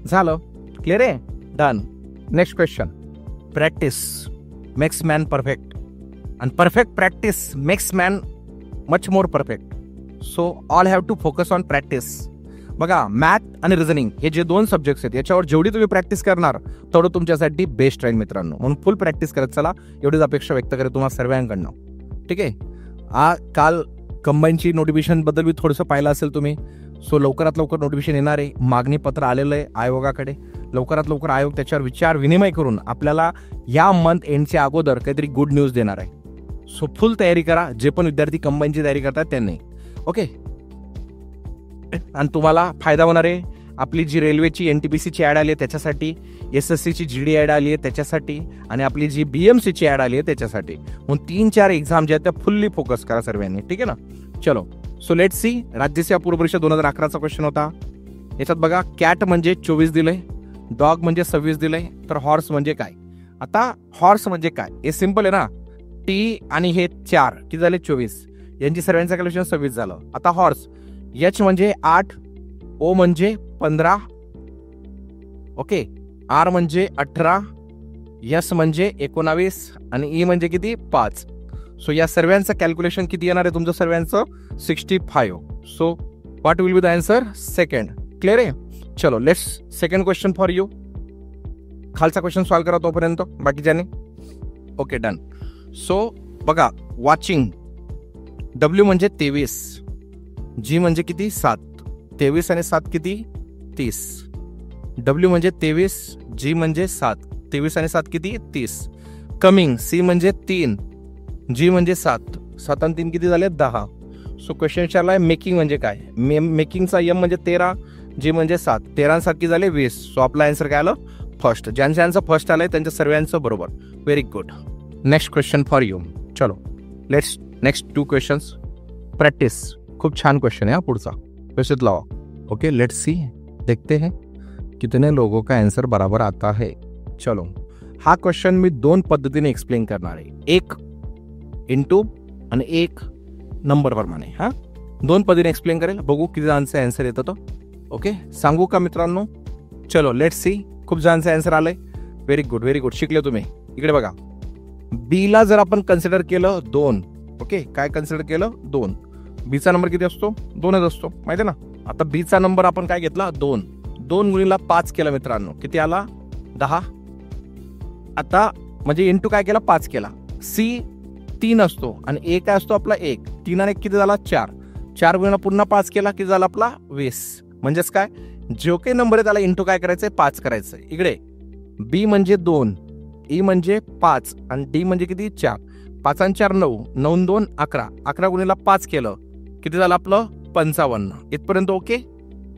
झालं. क्लिअर आहे? Done. Next question. Practice makes man perfect, and perfect practice makes man much more perfect. So all have to focus on practice. बघा, मॅथ आणि रिझनिंग हे जे दोन सब्जेक्ट्स आहेत याच्यावर जेवढी तुम्ही प्रॅक्टिस करणार तेवढं तुमच्यासाठी बेस्ट राहील मित्रांनो. म्हणून फुल प्रॅक्टिस करत चला, एवढीच अपेक्षा व्यक्त करेल तुम्हाला सर्वांकडनं. ठीक आहे. काल कंबाईनची नोटिफिकेशन बद्दल मी थोडंसं पाहिलं असेल तुम्ही. सो लवकरात लवकर नोटिफिकेशन येणार आहे. मागणी पत्र आलेलं आहे आयोगाकडे. लवकरात लवकर आयोग त्याच्यावर विचार विनिमय करून आपल्याला या मंथ एंडच्या अगोदर काहीतरी गुड न्यूज देणार आहे. सो फुल तयारी करा, जे पण विद्यार्थी कंबाईनची तयारी करतात त्यांनी. ओके, आणि तुम्हाला फायदा होणार आहे. आपली जी रेल्वेची NTPCची ॲड आली आहे त्याच्यासाठी, SSCची GD ॲड आली आहे त्याच्यासाठी, आणि आपली जी BMCची ॲड आली आहे त्याच्यासाठी. म्हणून 3-4 एक्झाम जे आहेत त्या फुल्ली फोकस करा सर्वांनी. ठीक आहे ना? चलो, सो लेट्स सी. राज्यसेवा पूर्व परीक्षा 2011चा क्वेश्चन होता. याच्यात बघा, कॅट म्हणजे 24 दिलंय, डॉग म्हणजे 26 दिलंय, तर हॉर्स म्हणजे काय? आता हॉर्स म्हणजे काय? हे सिम्पल आहे ना. टी आणि हे 4 किती झाले? 24. यांची सर्वांचं कॅल्क्युलेशन 26 झालं. आता हॉर्स, H म्हणजे 8, O म्हणजे 15, ओके, R म्हणजे 18, S म्हणजे 19, आणि E म्हणजे किती? 5. सो या सर्वांचं कॅल्क्युलेशन किती येणार आहे तुमचं सर्वांचं? 65. So what will be the answer? Second. Clear आहे? चलो let's second question for you. खालचा क्वेश्चन सॉल्व्ह करा तोपर्यंत बाकीच्याने. Okay, done. सो बघा, वॉचिंग, W म्हणजे 23, G म्हणजे किती? 7. 23 आणि 7 किती? 30. W म्हणजे 23, G म्हणजे 7. 23 आणि 7 किती? 30. कमिंग, C म्हणजे 3, G म्हणजे 7. 7 आणि 3 किती झाले? 10. सो क्वेश्चन विचारलाय मेकिंग म्हणजे काय? मेकिंगचा M म्हणजे 13, G म्हणजे 7. 13 आणि 7 किती झाले? 20. सो आपला आन्सर काय आलं? फर्स्ट. ज्यांचं फर्स्ट आलंय त्यांच्या सर्वांचं बरोबर. Very good. Next question for you. चलो लेट्स नेक्स्ट 2 क्वेश्चन्स. प्रैक्टिस. खूप छान क्वेश्चन है हा पुढचा. व्यवस्थित लावा. Okay, let's see. देखते हैं कितने लोगों का आंसर बराबर आता है. चलो, हा क्वेश्चन मी 2 पद्धतीने एक्सप्लेन करणार आहे. एक इंटू आणि एक नंबर प्रमाणे. हा 2 पद्धतीने एक्सप्लेन करेल. बघू किती जणांचा आन्सर येतो तो. ओके, सांगू का मित्रांनो? चलो लेट्स सी. खूप जणांचा आन्सर आलंय. Very good, very good. शिकले तुम्ही. इकडे बघा, बीला जर आपण कन्सिडर केलं 2. ओके, काय कन्सिडर केलं? 2. बीचा नंबर किती असतो? 2च असतो, माहिती आहे ना. आता बीचा नंबर आपण काय घेतला? 2. 2 गुणिला 5 केला मित्रांनो, किती आला? 10. आता म्हणजे इंटू काय केला? 5 केला. सी 3 असतो आणि ए काय असतो आपला? 1. 3 आणि 1 किती झाला? 4. 4 गुणिला पुन्हा 5 केला, किती झाला आपला? 20. म्हणजेच काय, जो काही नंबर आहे त्याला इंटू काय करायचंय? 5 करायचंय. इकडे बी म्हणजे 2, ई म्हणजे 5 आणि डी म्हणजे किती? 4. 5 आणि 4 9, 9 आणि 2 11. 11 गुणिला 5 केलं, किती झालं आपलं? 55. इथपर्यंत ओके.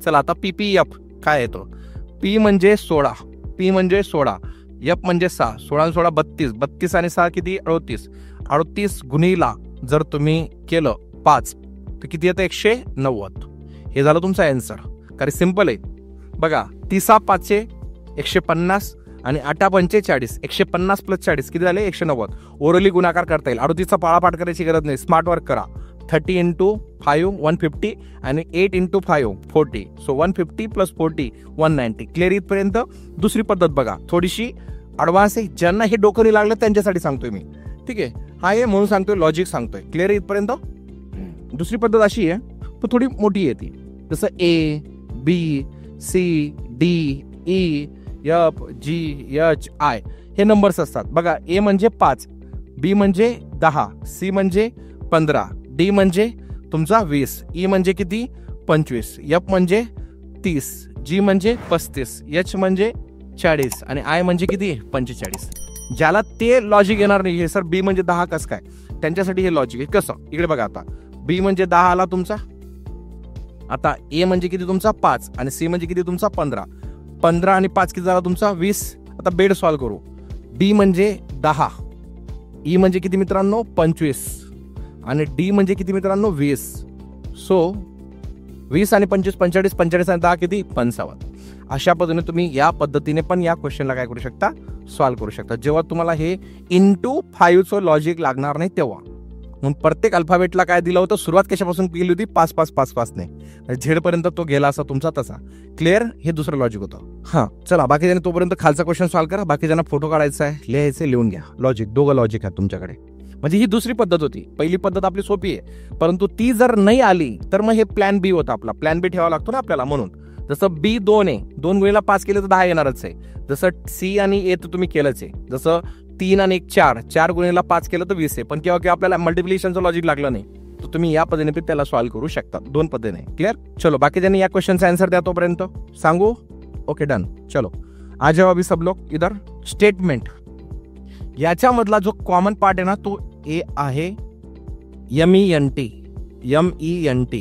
चला आता PPF काय येतो? पी म्हणजे 16, पी म्हणजे 16, एफ म्हणजे 6. 16 आणि 16 32. 32 आणि 6 किती? 38. 38 गुणिला जर तुम्ही केलं 5 तर किती येतं? 190. हे झालं तुमचं आन्सर. कारण सिंपल आहे बघा. 30 5 150 आणि 8 पंचे 40. 150 + 40 किती झाले? 190. ओरली गुणाकार करता येईल. 38चा पाळापाठ करायची गरज नाही. स्मार्ट वर्क करा. 30 × 5 150 आणि 8 × 5 40. सो 150 + 40 190. क्लिअर इथपर्यंत? दुसरी पद्धत बघा, थोडीशी ॲडव्हान्स आहे. ज्यांना हे डोकं नाही लागलं त्यांच्यासाठी सांगतोय मी. ठीक आहे, हा आहे म्हणून सांगतोय, लॉजिक सांगतोय. क्लिअर इथपर्यंत? दुसरी पद्धत अशी आहे पण थोडी मोठी येते. जसं A B C D E F G H I हे नंबर्स असतात बघा. A म्हणजे 5, B म्हणजे 10, C म्हणजे 15, D म्हणजे तुमचा 20, E म्हणजे किती? 25, F म्हणजे 30, G म्हणजे 35, H म्हणजे 40 आणि I म्हणजे किती? 45. ज्याला ते लॉजिक येणार नाही, हे सर B म्हणजे 10 कसं काय, त्यांच्यासाठी हे लॉजिक आहे. कसं? इकडे बघा, आता B म्हणजे 10 आला तुमचा, आता ए म्हणजे किती तुमचा 5 आणि सी म्हणजे किती तुमचा 15. 15 आणि 5 किती झाला तुमचा 20. आता बेड सॉल्व्ह करू. बी म्हणजे 10, ई म्हणजे किती मित्रांनो 25 आणि डी म्हणजे किती मित्रांनो 20. सो 20 आणि 25 45, 45 आणि 10 किती 55. अशा पद्धतीने तुम्ही या पद्धतीने पण या क्वेश्चनला काय करू शकता सॉल्व्ह करू शकता, जेव्हा तुम्हाला हे इंटू 5चं लॉजिक लागणार नाही तेव्हा. म्हणून प्रत्येक अल्फाबेटला काय दिलं होतं, सुरुवात कशापासून केली होती 5 5 5 5 ने झेड पर्यंत तो गेला असा तुमचा तसा. क्लिअर. हे दुसरं लॉजिक होतं. हा चला बाकीच्यांनी तोपर्यंत खालचा क्वेश्चन सॉल्व्ह करा. बाकीच्यांना फोटो काढायचा आहे, लिहायचे, लिहून घ्या. लॉजिक दोघं लॉजिक आहे तुमच्याकडे. म्हणजे ही दुसरी पद्धत होती. पहिली पद्धत आपली सोपी आहे, परंतु ती जर नाही आली तर मग हे प्लॅन बी होता आपला. प्लॅन बी ठेवावा लागतो ना आपल्याला. म्हणून जसं बी 2 आहे, 2 गुणिला 5 केलं तर 10 येणारच आहे. जसं सी आणि ए तर तुम्ही केलंच आहे. जसं 3 आणि 1 4, 4 गुणिला 5 केलं तर 20 आहे. पण केव्हा आपल्याला मल्टिप्लिकेशनचं लॉजिक लागलं नाही, तर तुम्ही या पद्धतीने त्याला सॉल्व्ह करू शकता. 2 पद्धतीने. क्लिअर. चलो बाकी ज्यांनी या क्वेश्चनचा आन्सर द्या तोपर्यंत सांगू. Okay done. चलो आ जाओ अभी सब लोग इधर. स्टेटमेंट याच्यामधला जो कॉमन पार्ट आहे ना तो ए आहे MENT. MENT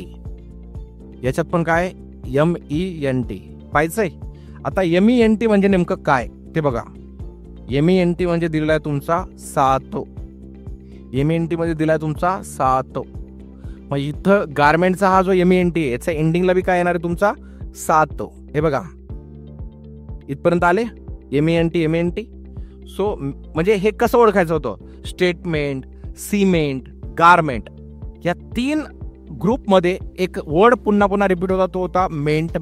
याच्यात पण काय MENT पाहायचंय. आता MENT म्हणजे नेमकं काय ते बघा. MENT म्हणजे दिलेला आहे तुमचा 7. MENT मध्ये दिलाय तुमचा 7. मग इथं गारमेंटचा हा जो MENT आहे याच्या एंडिंगला बी काय येणार आहे तुमचा 7. हे बघा इथपर्यंत आले MENT. सो म्हणजे हे कसं ओळखायचं होतं. स्टेटमेंट, सिमेंट, गारमेंट या 3 ग्रुपमध्ये एक वर्ड पुन्हा पुन्हा रिपीट होता, तो होता मेंट.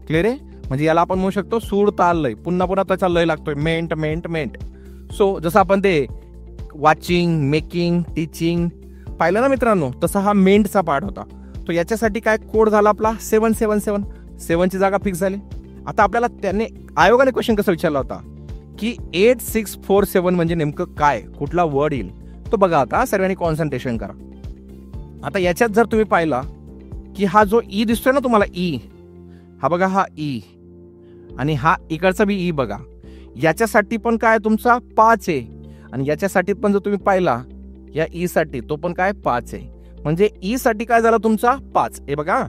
क्लिअर आहे. म्हणजे याला आपण म्हणू शकतो सूर ताल लय. पुन्हा पुन्हा त्याचा लय लागतोय मेंट. सो जसं आपण ते वॉचिंग, मेकिंग, टीचिंग पाहिलं ना मित्रांनो, तसा हा मेंटचा पार्ट होता. तो याच्यासाठी काय कोड झाला आपला 777. 7ची जागा फिक्स झाली. आता आपल्याला त्याने आयोगाने क्वेश्चन कसा विचारला होता की 8647 म्हणजे नेमकं काय, कुठला वर्ड येईल तो बघा. आता सर्वांनी कॉन्सन्ट्रेशन करा. आता याच्यात जर तुम्ही पाहिला की हा जो ई दिसतोय ना तुम्हाला, ई हा बघा, हा ई आणि हा इकडचा बी ई बघा. याच्यासाठी पण काय तुमचा 5 आहे आणि याच्यासाठी पण जर तुम्ही पाहिला या ई साठी तो पण काय 5 आहे. म्हणजे ई साठी काय झाला तुमचा 5. हे बघा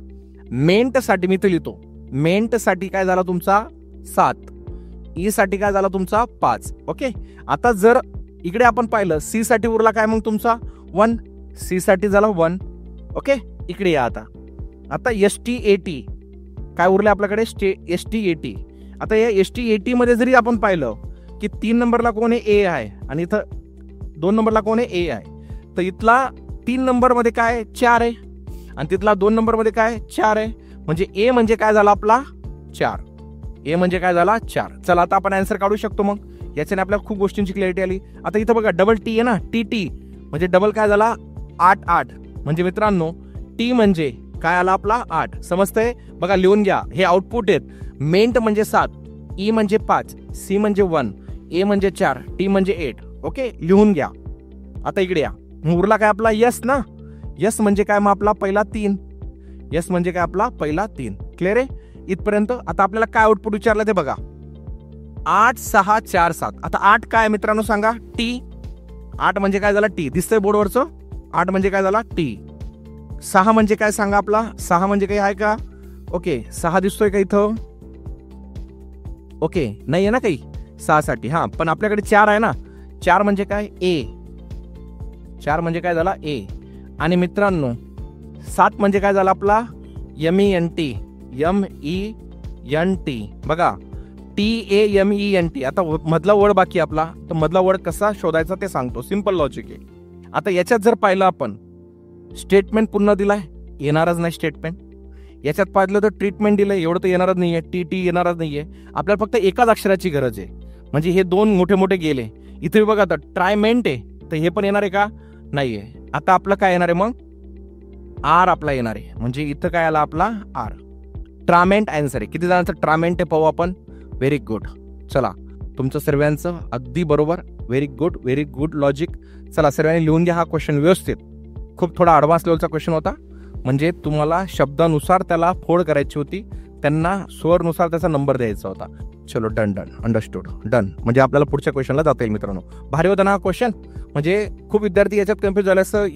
मेंट साठी मी तो लिहितो. मेंट साठी काय झाला तुमचा 7. ई साठी काय झाला तुमचा 5. ओके. आता जर इकडे आपण पाहिलं सी साठी उरला काय मग तुमचा 1. सी साठी झाला 1. ओके. इकडे या आता STAT काय उरलं आपल्याकडे STAT. आता या STAT मध्ये जरी आपण पाहिलं की 3 नंबरला कोण आहे ए आहे आणि इथं 2 नंबरला कोण आहे ए आहे, तर इथला 3 नंबर मध्ये काय 4 आहे आणि तिथला 2 नंबर मध्ये काय 4 आहे. म्हणजे ए म्हणजे काय झाला आपला 4. ए म्हणजे काय झाला 4. चला आता आपण आन्सर काढू शकतो. मग याच्याने आपल्याला खूप गोष्टींची क्लॅरिटी आली. आता इथं बघा डबल टी आहे ना, TT म्हणजे डबल काय झाला 8. म्हणजे मित्रांनो टी म्हणजे काय आला आपला 8. समजतंय. बघा लिहून घ्या. हे आउटपुट आहेत. मेंट म्हणजे 7, ई म्हणजे 5, सी म्हणजे 1, ए म्हणजे 4, टी म्हणजे 8. ओके लिहून घ्या. आता इकडे या. उरला काय आपला यस ना. यस म्हणजे काय मग आपला पहिला 3. यस म्हणजे काय आपला पहिला 3. क्लिअर आहे इथपर्यंत. आता आपल्याला काय आउटपुट विचारलं ते बघा. 8 6 4 7. आता 8 काय मित्रांनो सांगा टी. 8 म्हणजे काय झाला टी. दिसतंय बोर्डवरचं. 8 म्हणजे काय झाला टी. 6 म्हणजे काय सांगा आपला. 6 म्हणजे काही आहे का. ओके 6 दिसतोय का इथं. ओके नाही आहे ना काही 6 साठी. हा पण आपल्याकडे 4 आहे ना. 4 म्हणजे काय ए. 4 म्हणजे काय झाला ए. आणि मित्रांनो 7 म्हणजे काय झाला आपला MENT. बघा TAMENT. आता मधला वर्ड बाकी आपला, तर मधला वर्ड कसा शोधायचा ते सांगतो. सिंपल लॉजिक आहे. आता याच्यात जर पाहिलं आपण स्टेटमेंट पूर्ण दिलाय, येणारच नाही स्टेटमेंट. याच्यात पाहिलं तर ट्रीटमेंट दिलंय, एवढं तर येणारच नाहीये. TT येणारच नाहीये. आपल्याला फक्त एकाच अक्षराची गरज आहे. म्हणजे हे 2 मोठे मोठे गेले. इथे बघा आता ट्रायमेंट आहे, तर हे पण येणार आहे का नाहीये. आता आपलं काय येणार आहे मग आर आपला येणार आहे. म्हणजे इथं काय आला आपला आर. ट्रामेंट आन्सर आहे. किती जणांचं ट्रामेंट आहे पाहू आपण. Very good. चला तुमचं सर्वांचं अगदी बरोबर. Very good logic. चला सर्वांनी लिहून घ्या हा क्वेश्चन व्यवस्थित. खूप थोडा ॲडव्हान्स लेवलचा क्वेश्चन होता. म्हणजे तुम्हाला शब्दानुसार त्याला फोड करायची होती, त्यांना स्वरनुसार त्याचा नंबर द्यायचा होता. चलो डन अंडरस्टूड डन. म्हणजे आपल्याला पुढच्या क्वेश्चनला जाता येईल मित्रांनो. भारी होता ना हा क्वेश्चन. म्हणजे खूप विद्यार्थी याच्यात कन्फ्युज झाले असं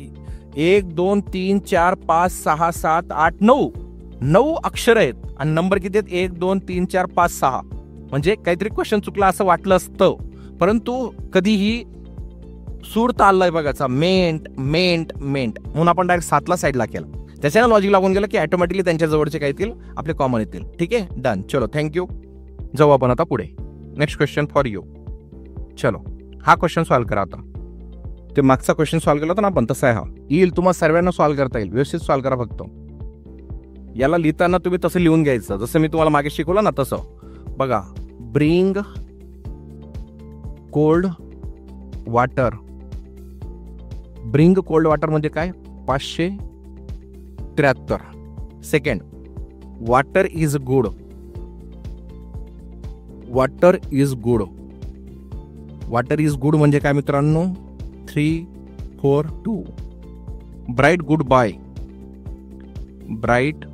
1 2 3 4 5 6 7 8 9 अक्षर आहेत आणि नंबर किती आहेत? 1 2 3 4 5 6. म्हणजे काहीतरी क्वेश्चन चुकला असं वाटलं असतं, परंतु कधीही सूर ताललाय बघायचा, मेंट मेंट मेंट म्हणून आपण डायरेक्ट 7ला साईडला केला. त्याच्यानं लॉजिक लागून गेलं की ऑटोमॅटिकली त्यांच्या जवळचे काय येतील? आपले कॉमन येतील. ठीक आहे, डन. चलो, थँक्यू. जाऊ आपण आता पुढे. Next question for you. चलो, हा क्वेश्चन सॉल्व्ह करा. आता ते मागचा क्वेश्चन सॉल्व्ह केला होता ना आपण, तसा आहे हा. येईल तुम्हाला सर्वांना सॉल्व्ह करता येईल. व्यवस्थित सॉल्व्ह करा फक्त. याला लिहिताना तुम्ही तसं लिहून घ्यायचं जसं मी तुम्हाला मागे शिकवलं ना तसं. बघा, bring cold water. Bring cold water म्हणजे काय? 573. Second, water is good. Water is good. Water is good म्हणजे काय मित्रांनो? 3 4 2. Bright good bye. Bright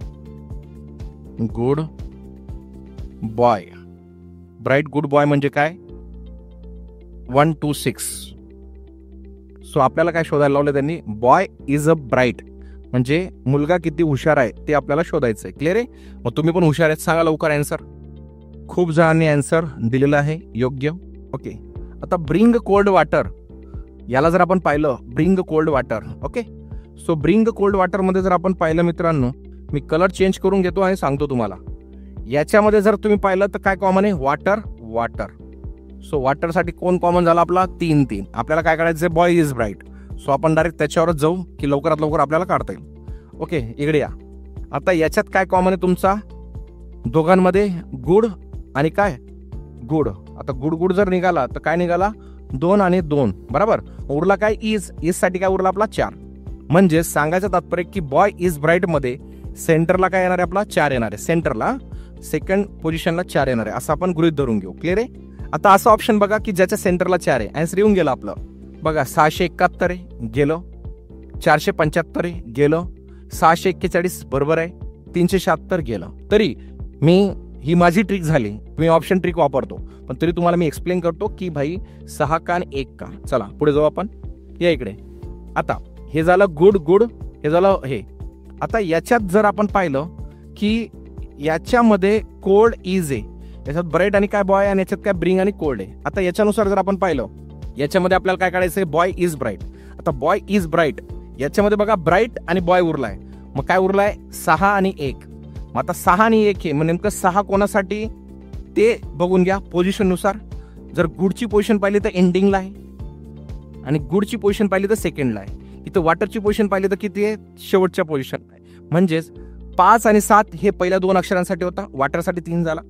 good boy. Bright good boy म्हणजे काय? 1 2 6. सो आपल्याला काय शोधायला लावलं त्यांनी? बॉय इज अ ब्राईट म्हणजे मुलगा किती हुशार आहे ते आपल्याला शोधायचं आहे. क्लिअर आहे? मग तुम्ही पण हुशार आहेत, सांगा लवकर आन्सर. खूप जणांनी आन्सर दिलेलं आहे योग्य. ओके, आता ब्रिंग कोल्ड वॉटर याला जर आपण पाहिलं, bring cold water. Okay, so bring cold water मध्ये जर आपण पाहिलं मित्रांनो, मी कलर चेंज करून घेतो आणि सांगतो तुम्हाला. याच्यामध्ये जर तुम्ही पाहिलं तर काय कॉमन आहे? Water water. सो वॉटरसाठी कोण कॉमन झाला आपला? 3 3. आपल्याला काय करायचं? Boy is bright. सो आपण डायरेक्ट त्याच्यावरच जाऊ की लवकरात लवकर आपल्याला काढता येईल. ओके, इकडे या. आता याच्यात काय कॉमन आहे तुमचा? दोघांमध्ये गुड आणि काय? गुड. आता गुड गुड जर निघाला तर काय निघाला? 2 आणि 2. बरोबर. उरला काय? इज. इज साठी काय उरला आपला? 4. म्हणजे सांगायचं तात्पर्य की बॉय इज ब्राईट मध्ये सेंटरला काय येणार आहे? आपला 4 येणार आहे. सेंटरला सेकंड पोझिशनला 4 येणार आहे असं आपण गृहीत धरून घेऊ. क्लिअर आहे? आता असं ऑप्शन बघा की ज्याच्या सेंटरला 4 आहे. आन्सर येऊन गेलं आपलं. बघा, 671 आहे, गेलं. 475 आहे, गेलं. 641 बरोबर आहे. 376 गेलं. तरी मी ही माझी ट्रिक झाली, मी ऑप्शन ट्रिक वापरतो, पण तरी तुम्हाला मी एक्सप्लेन करतो की भाई 6 का आणि 1 का. चला पुढे जाऊ आपण. या इकडे. आता हे झालं गुड गुड, हे झालं हे. आता याच्यात जर आपण पाहिलं की याच्यामध्ये कोल्ड इज आहे, याच्यात ब्राईट आणि काय बॉय, आणि याच्यात काय ब्रिंग आणि कोल्ड आहे. आता याच्यानुसार जर आपण पाहिलं, याच्यामध्ये आपल्याला काय काढायचं आहे? Boy is bright. आता बॉय इज ब्राईट याच्यामध्ये बघा ब्राईट आणि बॉय उरलाय. मग काय उरलाय? 6 आणि 1. मग आता 6 आणि 1 हे मग नेमकं 6 कोणासाठी ते बघून घ्या पोझिशननुसार. जर गुडची पोझिशन पाहिली तर एंडिंगला आहे आणि गुडची पोझिशन पाहिली तर सेकंडला आहे. इथं वॉटरची पोझिशन पाहिली तर किती आहे? शेवटच्या पोझिशन आहे. म्हणजेच 5 आणि 7 हे पहिल्या 2 अक्षरांसाठी होता, वॉटरसाठी 3 झाला.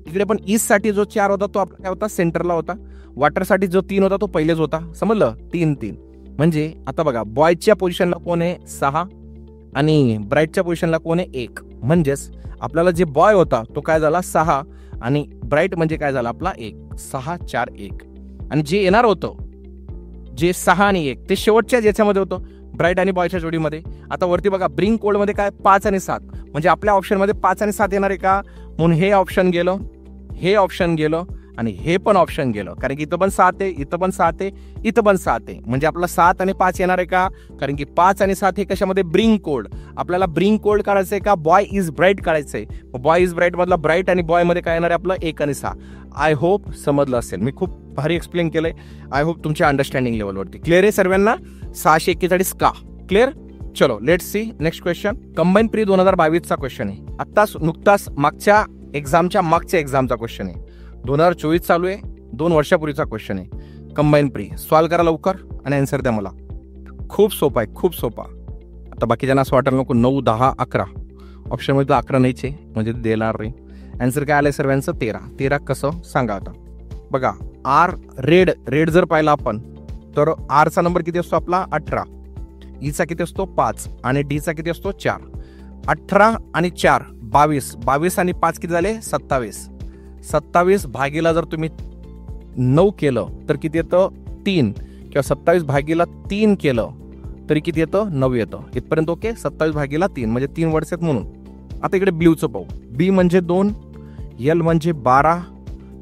इकडे पण ईस्ट साठी जो 4 होता तो आपला काय होता? सेंटरला होता. वॉटरसाठी जो 3 होता तो पहिलेच होता. समजलं? 3 3. म्हणजे आता बघा, बॉयच्या पोझिशनला कोण आहे? 6 आणि ब्राईटच्या पोझिशनला कोण आहे? 1. म्हणजेच आपल्याला जे बॉय होता तो काय झाला? 6 आणि ब्राईट म्हणजे काय झाला आपला? 1. 6 4 1. आणि जे येणार होतं जे 6 आणि 1 ते शेवटच्या याच्यामध्ये होतं, ब्राईट आणि बॉयच्या जोडीमध्ये. आता वरती बघा, ब्रिंग कोल्ड मध्ये काय? 5 आणि 7. म्हणजे आपल्या ऑप्शनमध्ये 5 आणि 7 येणार आहे का? म्हणून हे ऑप्शन गेलं, हे ऑप्शन गेलं आणि हे पण ऑप्शन गेलं. कारण की इथं पण 7 आहे, इथं पण 7 आहे, इथं पण 7 आहे. म्हणजे आपला 7 आणि 5 येणार आहे का? कारण की 5 आणि 7 हे कशामध्ये? Bring cold. आपल्याला ब्रिंग कोल्ड काढायचं आहे का बॉय इज ब्राईट काढायचं आहे? बॉय इज ब्राईट मधला ब्राईट आणि बॉय मध्ये काय येणार आहे आपलं? 1 आणि 6. आय होप समजलं असेल. मी खूप भारी एक्सप्लेन केलंय. आय होप तुमच्या अंडरस्टँडिंग लेवलवरती क्लिअर आहे सर्वांना. 641 का? क्लिअर? चलो let's see next question. Combine pre 2022चा क्वेश्चन आहे. आत्ताच नुकताच मागच्या एक्झामचा क्वेश्चन आहे. 2024 चालू आहे, 2 वर्षापूर्वीचा क्वेश्चन आहे. कंबाईन प्री सॉल्व्ह करा लवकर आणि आन्सर द्या मला. खूप सोपा आहे, खूप सोपा. आता बाकीच्यांना असं वाटायला नको 9 10 11 ऑप्शनमध्ये तर 11 नाहीच आहे, म्हणजे देणार नाही. आन्सर काय आलंय सर्वांचं? 13. 13 कसं सांगा आता. बघा, आर रेड जर पाहिला आपण तर आरचा नंबर किती असतो आपला? 18. ईचा किती असतो? 5 आणि डीचा किती असतो? 4. 18 आणि 4 22. 22 आणि 5 किती झाले? 27. 27 भागीला जर तुम्ही 9 केलं तर किती येतं? 3. किंवा 27 भागीला 3 केलं तरी किती येतं? 9 येतं. इथपर्यंत ओके. 27 भागीला 3 म्हणजे 3 वर्ड्स आहेत म्हणून. आता इकडे ब्ल्यूचं पाहू. बी म्हणजे 2, एल म्हणजे 12,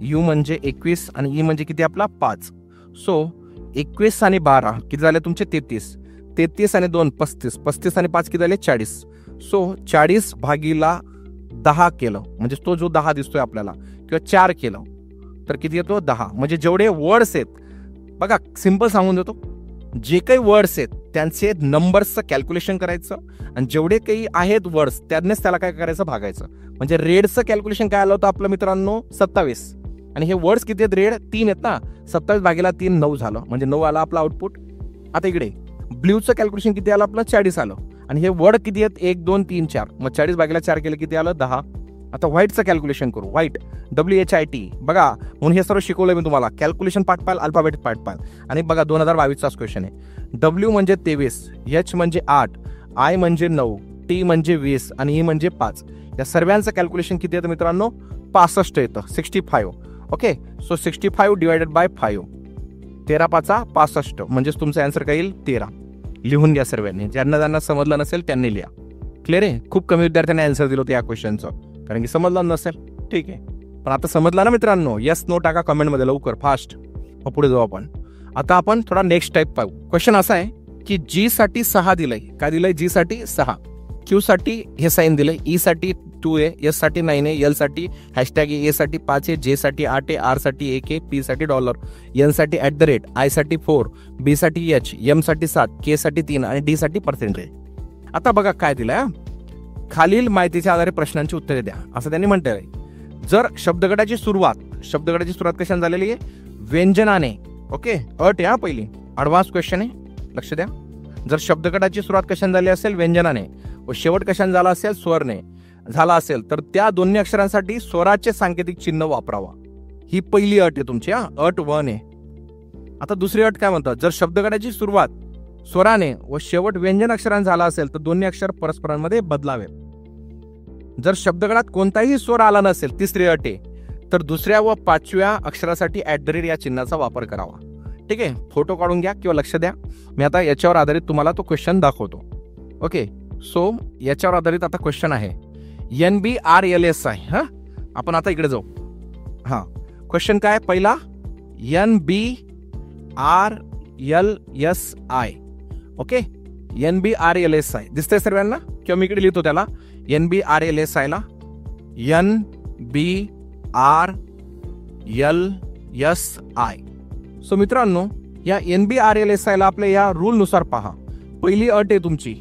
यू म्हणजे 21 आणि ई म्हणजे किती आपला? 5. सो 21 आणि 12 किती झाले तुमचे? 33. 33 आणि 2 35, 35 आणि 5 किती झाले 40. सो 40 भागीला 10 केलं म्हणजे तो जो 10 दिसतोय आपल्याला किंवा 4 केलं तर किती येतो 10. म्हणजे जेवढे वर्ड्स आहेत बघा सिंपल सांगून देतो, जे काही वर्ड्स आहेत त्यांचे नंबर्सचं कॅल्क्युलेशन करायचं आणि जेवढे काही आहेत वर्ड्स त्यांनीच त्याला काय करायचं भागायचं. म्हणजे रेडचं कॅल्क्युलेशन काय आलं होतं आपलं मित्रांनो 27 आणि हे वर्ड्स किती आहेत रेड 3 आहेत ना, 27 भागीला 3 9 झालं म्हणजे 9 आला आपला आउटपुट. आता इकडे ब्ल्यूचं कॅल्क्युलेशन किती आलं आपलं 40 आलं आणि हे वर्ड किती आहेत 1 2 3 4 मग 40 भागीला 4 केलं किती आलं 10. आता व्हाईटचं कॅल्क्युलेशन करू. व्हाईट WHIT बघा म्हणून हे सर्व शिकवलंय मी तुम्हाला. कॅल्क्युलेशन पार्ट पाहिल, अल्फाबेट पार्ट पाहिल आणि बघा 2022चा क्वेश्चन आहे. W म्हणजे 23, H म्हणजे 8, I म्हणजे 9, T म्हणजे 20 आणि E म्हणजे 5. या सर्वांचं कॅल्क्युलेशन किती येतं मित्रांनो 65 येतं 65. ओके सो 65 डिवायडेड बाय 5 13 5 65 म्हणजेच तुमचा आन्सर काय येईल 13. लिहून घ्या सर्वांनी, ज्यांना समजलं नसेल त्यांनी लिहा. क्लिअर आहे. खूप कमी विद्यार्थ्यांनी आन्सर दिलं होतं या क्वेश्चनचं कारण की समजलं नसेल. ठीक आहे पण आता समजला ना मित्रांनो. येस नो टाका कमेंटमध्ये लवकर फास्ट. मग पुढे जाऊ आपण. आता आपण थोडा नेक्स्ट टाईप पाहू. क्वेश्चन असा आहे की G साठी 6 दिलंय. काय दिलंय G साठी 6, Q साठी हे साईन दिलंय, E साठी 2 आहे, S साठी 9 आहे, L साठी हॅशटॅग A साठी 5 आहे, J साठी 8 आहे, R साठी 1 आहे, P साठी $, N साठी @ I साठी 4, B साठी H, M साठी 7, K साठी 3 आणि D साठी %. आता बघा काय दिलंय, खालील माहितीच्या आधारे प्रश्नांची उत्तरे द्या असं त्यांनी म्हटलंय. जर शब्दगटाची सुरुवात कशाने झालेली आहे व्यंजनाने. ओके अट या पहिली ॲडव्हान्स क्वेश्चन आहे लक्ष द्या. जर शब्दगटाची सुरुवात कशाने झाली असेल व्यंजनाने व शेवट कशाने झाला असेल स्वरने झाला असेल तर त्या दोन्ही अक्षरांसाठी स्वराचे सांकेतिक चिन्ह वापरावा. ही पहिली अट आहे तुमची. अट 1 आहे. आता दुसरी अट काय म्हणतात, जर शब्दगटाची सुरुवात स्वराने व शेवट व्यंजन अक्षराने झाला असेल तर दोन्ही अक्षर परस्परांमध्ये बदलावे. जर शब्दगटात कोणताही स्वर आला नसेल तिसरी अट आहे तर दुसऱ्या व 5व्या अक्षरासाठी @ या चिन्हाचा वापर करावा. ठीक आहे फोटो काढून घ्या किंवा लक्ष द्या. मी आता याच्यावर आधारित तुम्हाला तो क्वेश्चन दाखवतो. ओके सो याच्यावर आधारित आता क्वेश्चन आहे NBRLSI. हा आपण आता इकडे जाऊ. हा क्वेश्चन काय पहिला NBRLSI. ओके NBRLSI दिसतंय सर्वांना किंवा मी इकडे लिहितो त्याला NBRLSI ला NBRLSI. सो मित्रांनो या NBRLSI ला आपल्या या रूल नुसार पहा. पहिली अट आहे तुमची.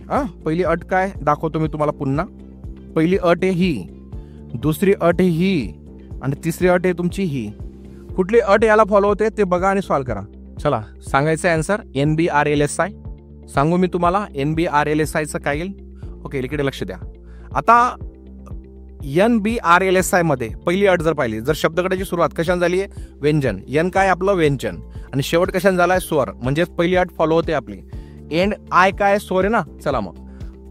पहिली अट काय दाखवतो मी तुम्हाला पुन्हा. पहिली अट आहे ही, दुसरी अट आहे ही आणि तिसरी अट आहे तुमची ही. कुठली अट याला फॉलो होते ते बघा आणि सॉल्व करा. चला सांगायचं आन्सर NBRLSI. सांगू मी तुम्हाला NBRLSIचं काय येईल. ओके इकडे लक्ष द्या. आता NBRLSI मध्ये पहिली अट जर पाहिली, जर शब्दगटाची सुरुवात कशाने झाली आहे व्यंजन, N काय आपलं व्यंजन आणि शेवट कशाने झालाय स्वर, म्हणजे पहिली अट फॉलो होते आपली. एंड I काय स्वर आहे ना. चला मग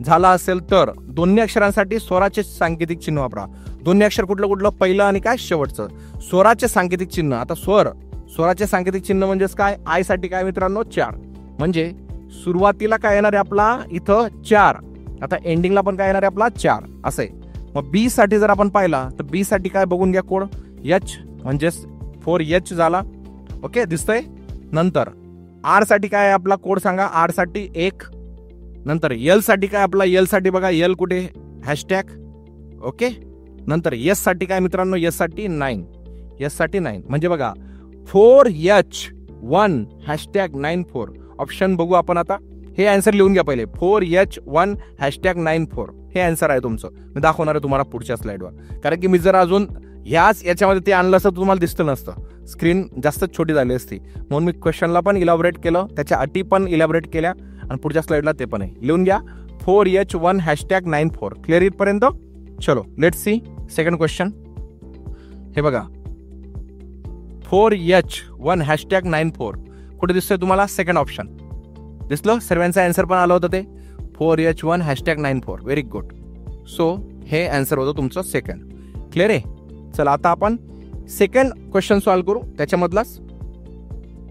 झाला असेल तर दोन्ही अक्षरांसाठी स्वराचे सांकेतिक चिन्ह वापरा. दोन्ही अक्षर कुठलं पहिलं आणि काय शेवटचं. स्वराचे सांकेतिक चिन्ह. आता स्वराचे सांकेतिक चिन्ह म्हणजेच काय I साठी काय मित्रांनो 4 म्हणजे सुरुवातीला काय येणार आहे आपला इथं 4. आता एंडिंगला पण काय येणार आहे आपला 4 असं आहे. मग B साठी जर आपण पाहिला तर B साठी काय बघून घ्या कोड H म्हणजे 4H झाला. ओके दिसतंय. नंतर R साठी काय आपला कोड सांगा. R साठी 1. नंतर L साठी काय आपला L साठी बघा L कुठे हॅशटॅग. ओके नंतर S साठी काय मित्रांनो S साठी 9. S साठी 9 म्हणजे बघा 4H1 हॅशटॅग 94 ऑप्शन बघू आपण आता. हे आन्सर लिहून घ्या पहिले 4H1 हॅशटॅग 94 हे आन्सर आहे तुमचं. मी दाखवणार आहे तुम्हाला पुढच्या स्लाइडवर कारण की मी जर अजून याच्यामध्ये ते आणलं असतं तुम्हाला दिसतं नसतं. स्क्रीन जास्त छोटी झाली असती म्हणून मी क्वेश्चनला पण इलॅबोरेट केलं, त्याच्या अटी पण इलॅबोरेट केल्या आणि पुढच्या स्लाइडला ते पण आहे. लिहून घ्या 4H1 हॅशटॅग 94. क्लिअर इथपर्यंत. चलो लेट्स सी सेकंड क्वेश्चन. हे बघा 4H1 हॅशटॅग 94 कुठे दिसतंय तुम्हाला. सेकंड ऑप्शन दिसलं. सर्वांचं आन्सर पण आलं होतं ते 4H1 hashtag 94. Very good. So हे आन्सर होतं तुमचं सेकंड. क्लिअर आहे. चला आता आपण सेकंड क्वेश्चन सॉल्व्ह करू. त्याच्यामधलाच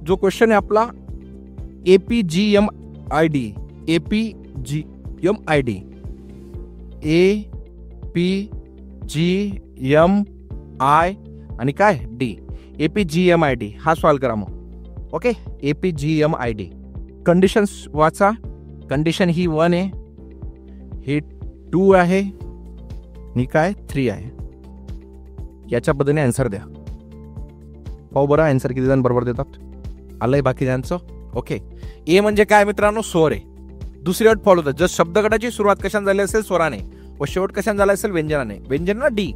जो क्वेश्चन आहे आपला APGMID आणि काय D APGMID हा सॉल्व्ह करा मग. ओके APGMID कंडिशन्स वाचा कंडिशन ही 1 आहे, ही 2 आहे, ही काय 3 आहे. याच्या पद्धतीने आन्सर द्या. पाहू बरं आन्सर किती जण बरोबर देतात. आलंय बाकी त्यांचं. ओके. ए म्हणजे काय मित्रांनो, स्वर आहे. दुसरी अट फॉलो होतं. जर शब्दगटाची सुरुवात कशाने झाली असेल स्वराने व शेवट कशाने झाला असेल व्यंजनाने, व्यंजनाला डी,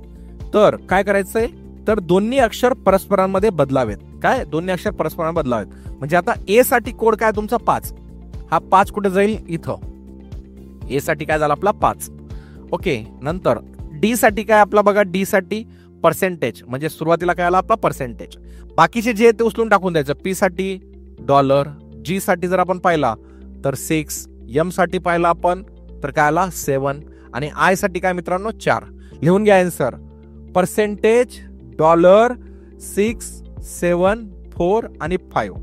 तर काय करायचंय, तर दोन्ही अक्षर परस्परांमध्ये बदलावेत. काय दोन्ही अक्षर परस्परांमध्ये बदलावेत. म्हणजे आता ए साठी कोड काय तुमचा 5. हा 5 कुठे जाईल, इथं. ए साठी काय झाला आपला 5. ओके. नंतर डी साठी काय आपला बघा, डी साठी पर्सेंटेज, म्हणजे सुरुवातीला काय आला आपला पर्सेंटेज. बाकीचे जे ते उचलून टाकून द्यायचं. पी साठी डॉलर, जी साठी जर आपण पाहिला तर 6, एम साठी पाहिला आपण तर काय आला 7, आणि आय साठी काय मित्रांनो 4. लिहून घ्या आन्सर. पर्सेंटेज, डॉलर, 6, 7, 4 आणि 5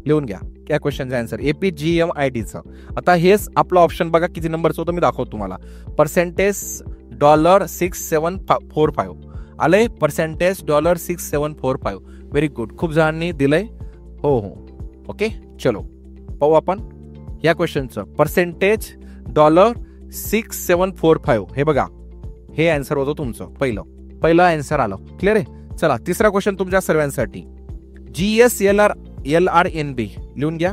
लिहून घ्या या क्वेश्चनचा आन्सर. APGMIDचं. आता हेच आपलं ऑप्शन बघा किती नंबरचं होतं मी दाखवतो तुम्हाला. पर्सेंटेज डॉलर 6745 आलंय. Percentage dollar 6745. Very good. खूप जणांनी दिलंय. हो. ओके. चलो पाहू आपण या क्वेश्चनचं. पर्सेंटेज डॉलर 6745 हे बघा, हे आन्सर होतं तुमचं. पहिलं आन्सर आलं. क्लिअर आहे. चला तिसरा क्वेश्चन तुमच्या सर्वांसाठी. GSLRNB लिहून घ्या.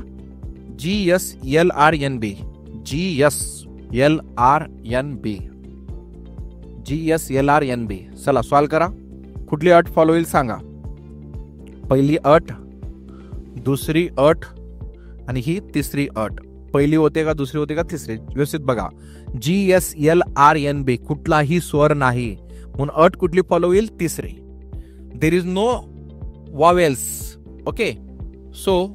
GSLRNB. चला सॉल्व करा. कुठली अट फॉलो होईल सांगा. पहिली अट, दुसरी अट आणि ही तिसरी अट. पहिली होते का, दुसरी होते का, तिसरी. व्यवस्थित बघा. GSLRNB कुठलाही स्वर नाही म्हणून अट कुठली फॉलो होईल, तिसरी. There is no vowels. Okay. So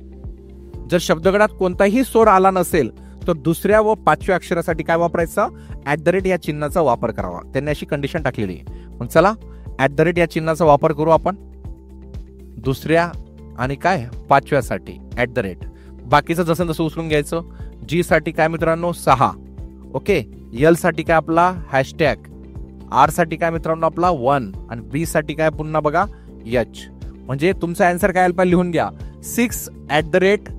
जर शब्दगटात कोणताही स्वर आला नसेल तर दुसऱ्या व 5व्या अक्षरासाठी काय वापरायचं, @ या चिन्हाचा वापर करावा. त्यांनी अशी कंडिशन टाकलेली आहे. मग चला @ या चिन्हाचा वापर करू आपण दुसऱ्या आणि काय 5व्यासाठी @. बाकीचं जसं तसं उचलून घ्यायचं. जी साठी काय मित्रांनो 6. ओके. एल साठी काय आपला हॅशटॅग, आर साठी काय मित्रांनो आपला 1 आणि बी साठी काय पुन्हा बघा एच. म्हणजे तुमचा आन्सर काय आला लिहून घ्या. 6 @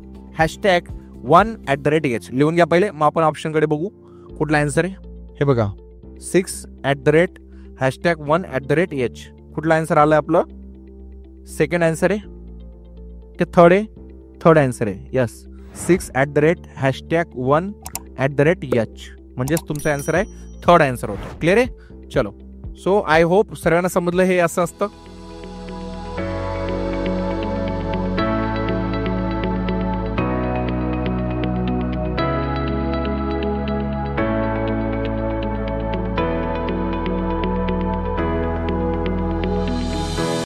#1 लिहून घ्या पहिले. मग आपण ऑप्शन कडे बघू कुठला आन्सर आहे. हे बघा 6 #1 कुठला आन्सर आलाय आपलं. सेकंड आन्सर आहे ते थर्ड आन्सर आहे. यस 6 #1 म्हणजेच तुमचा आन्सर आहे थर्ड आन्सर होतो. क्लिअर आहे. चलो. सो आय होप सर्वांना समजलं हे असं असतं.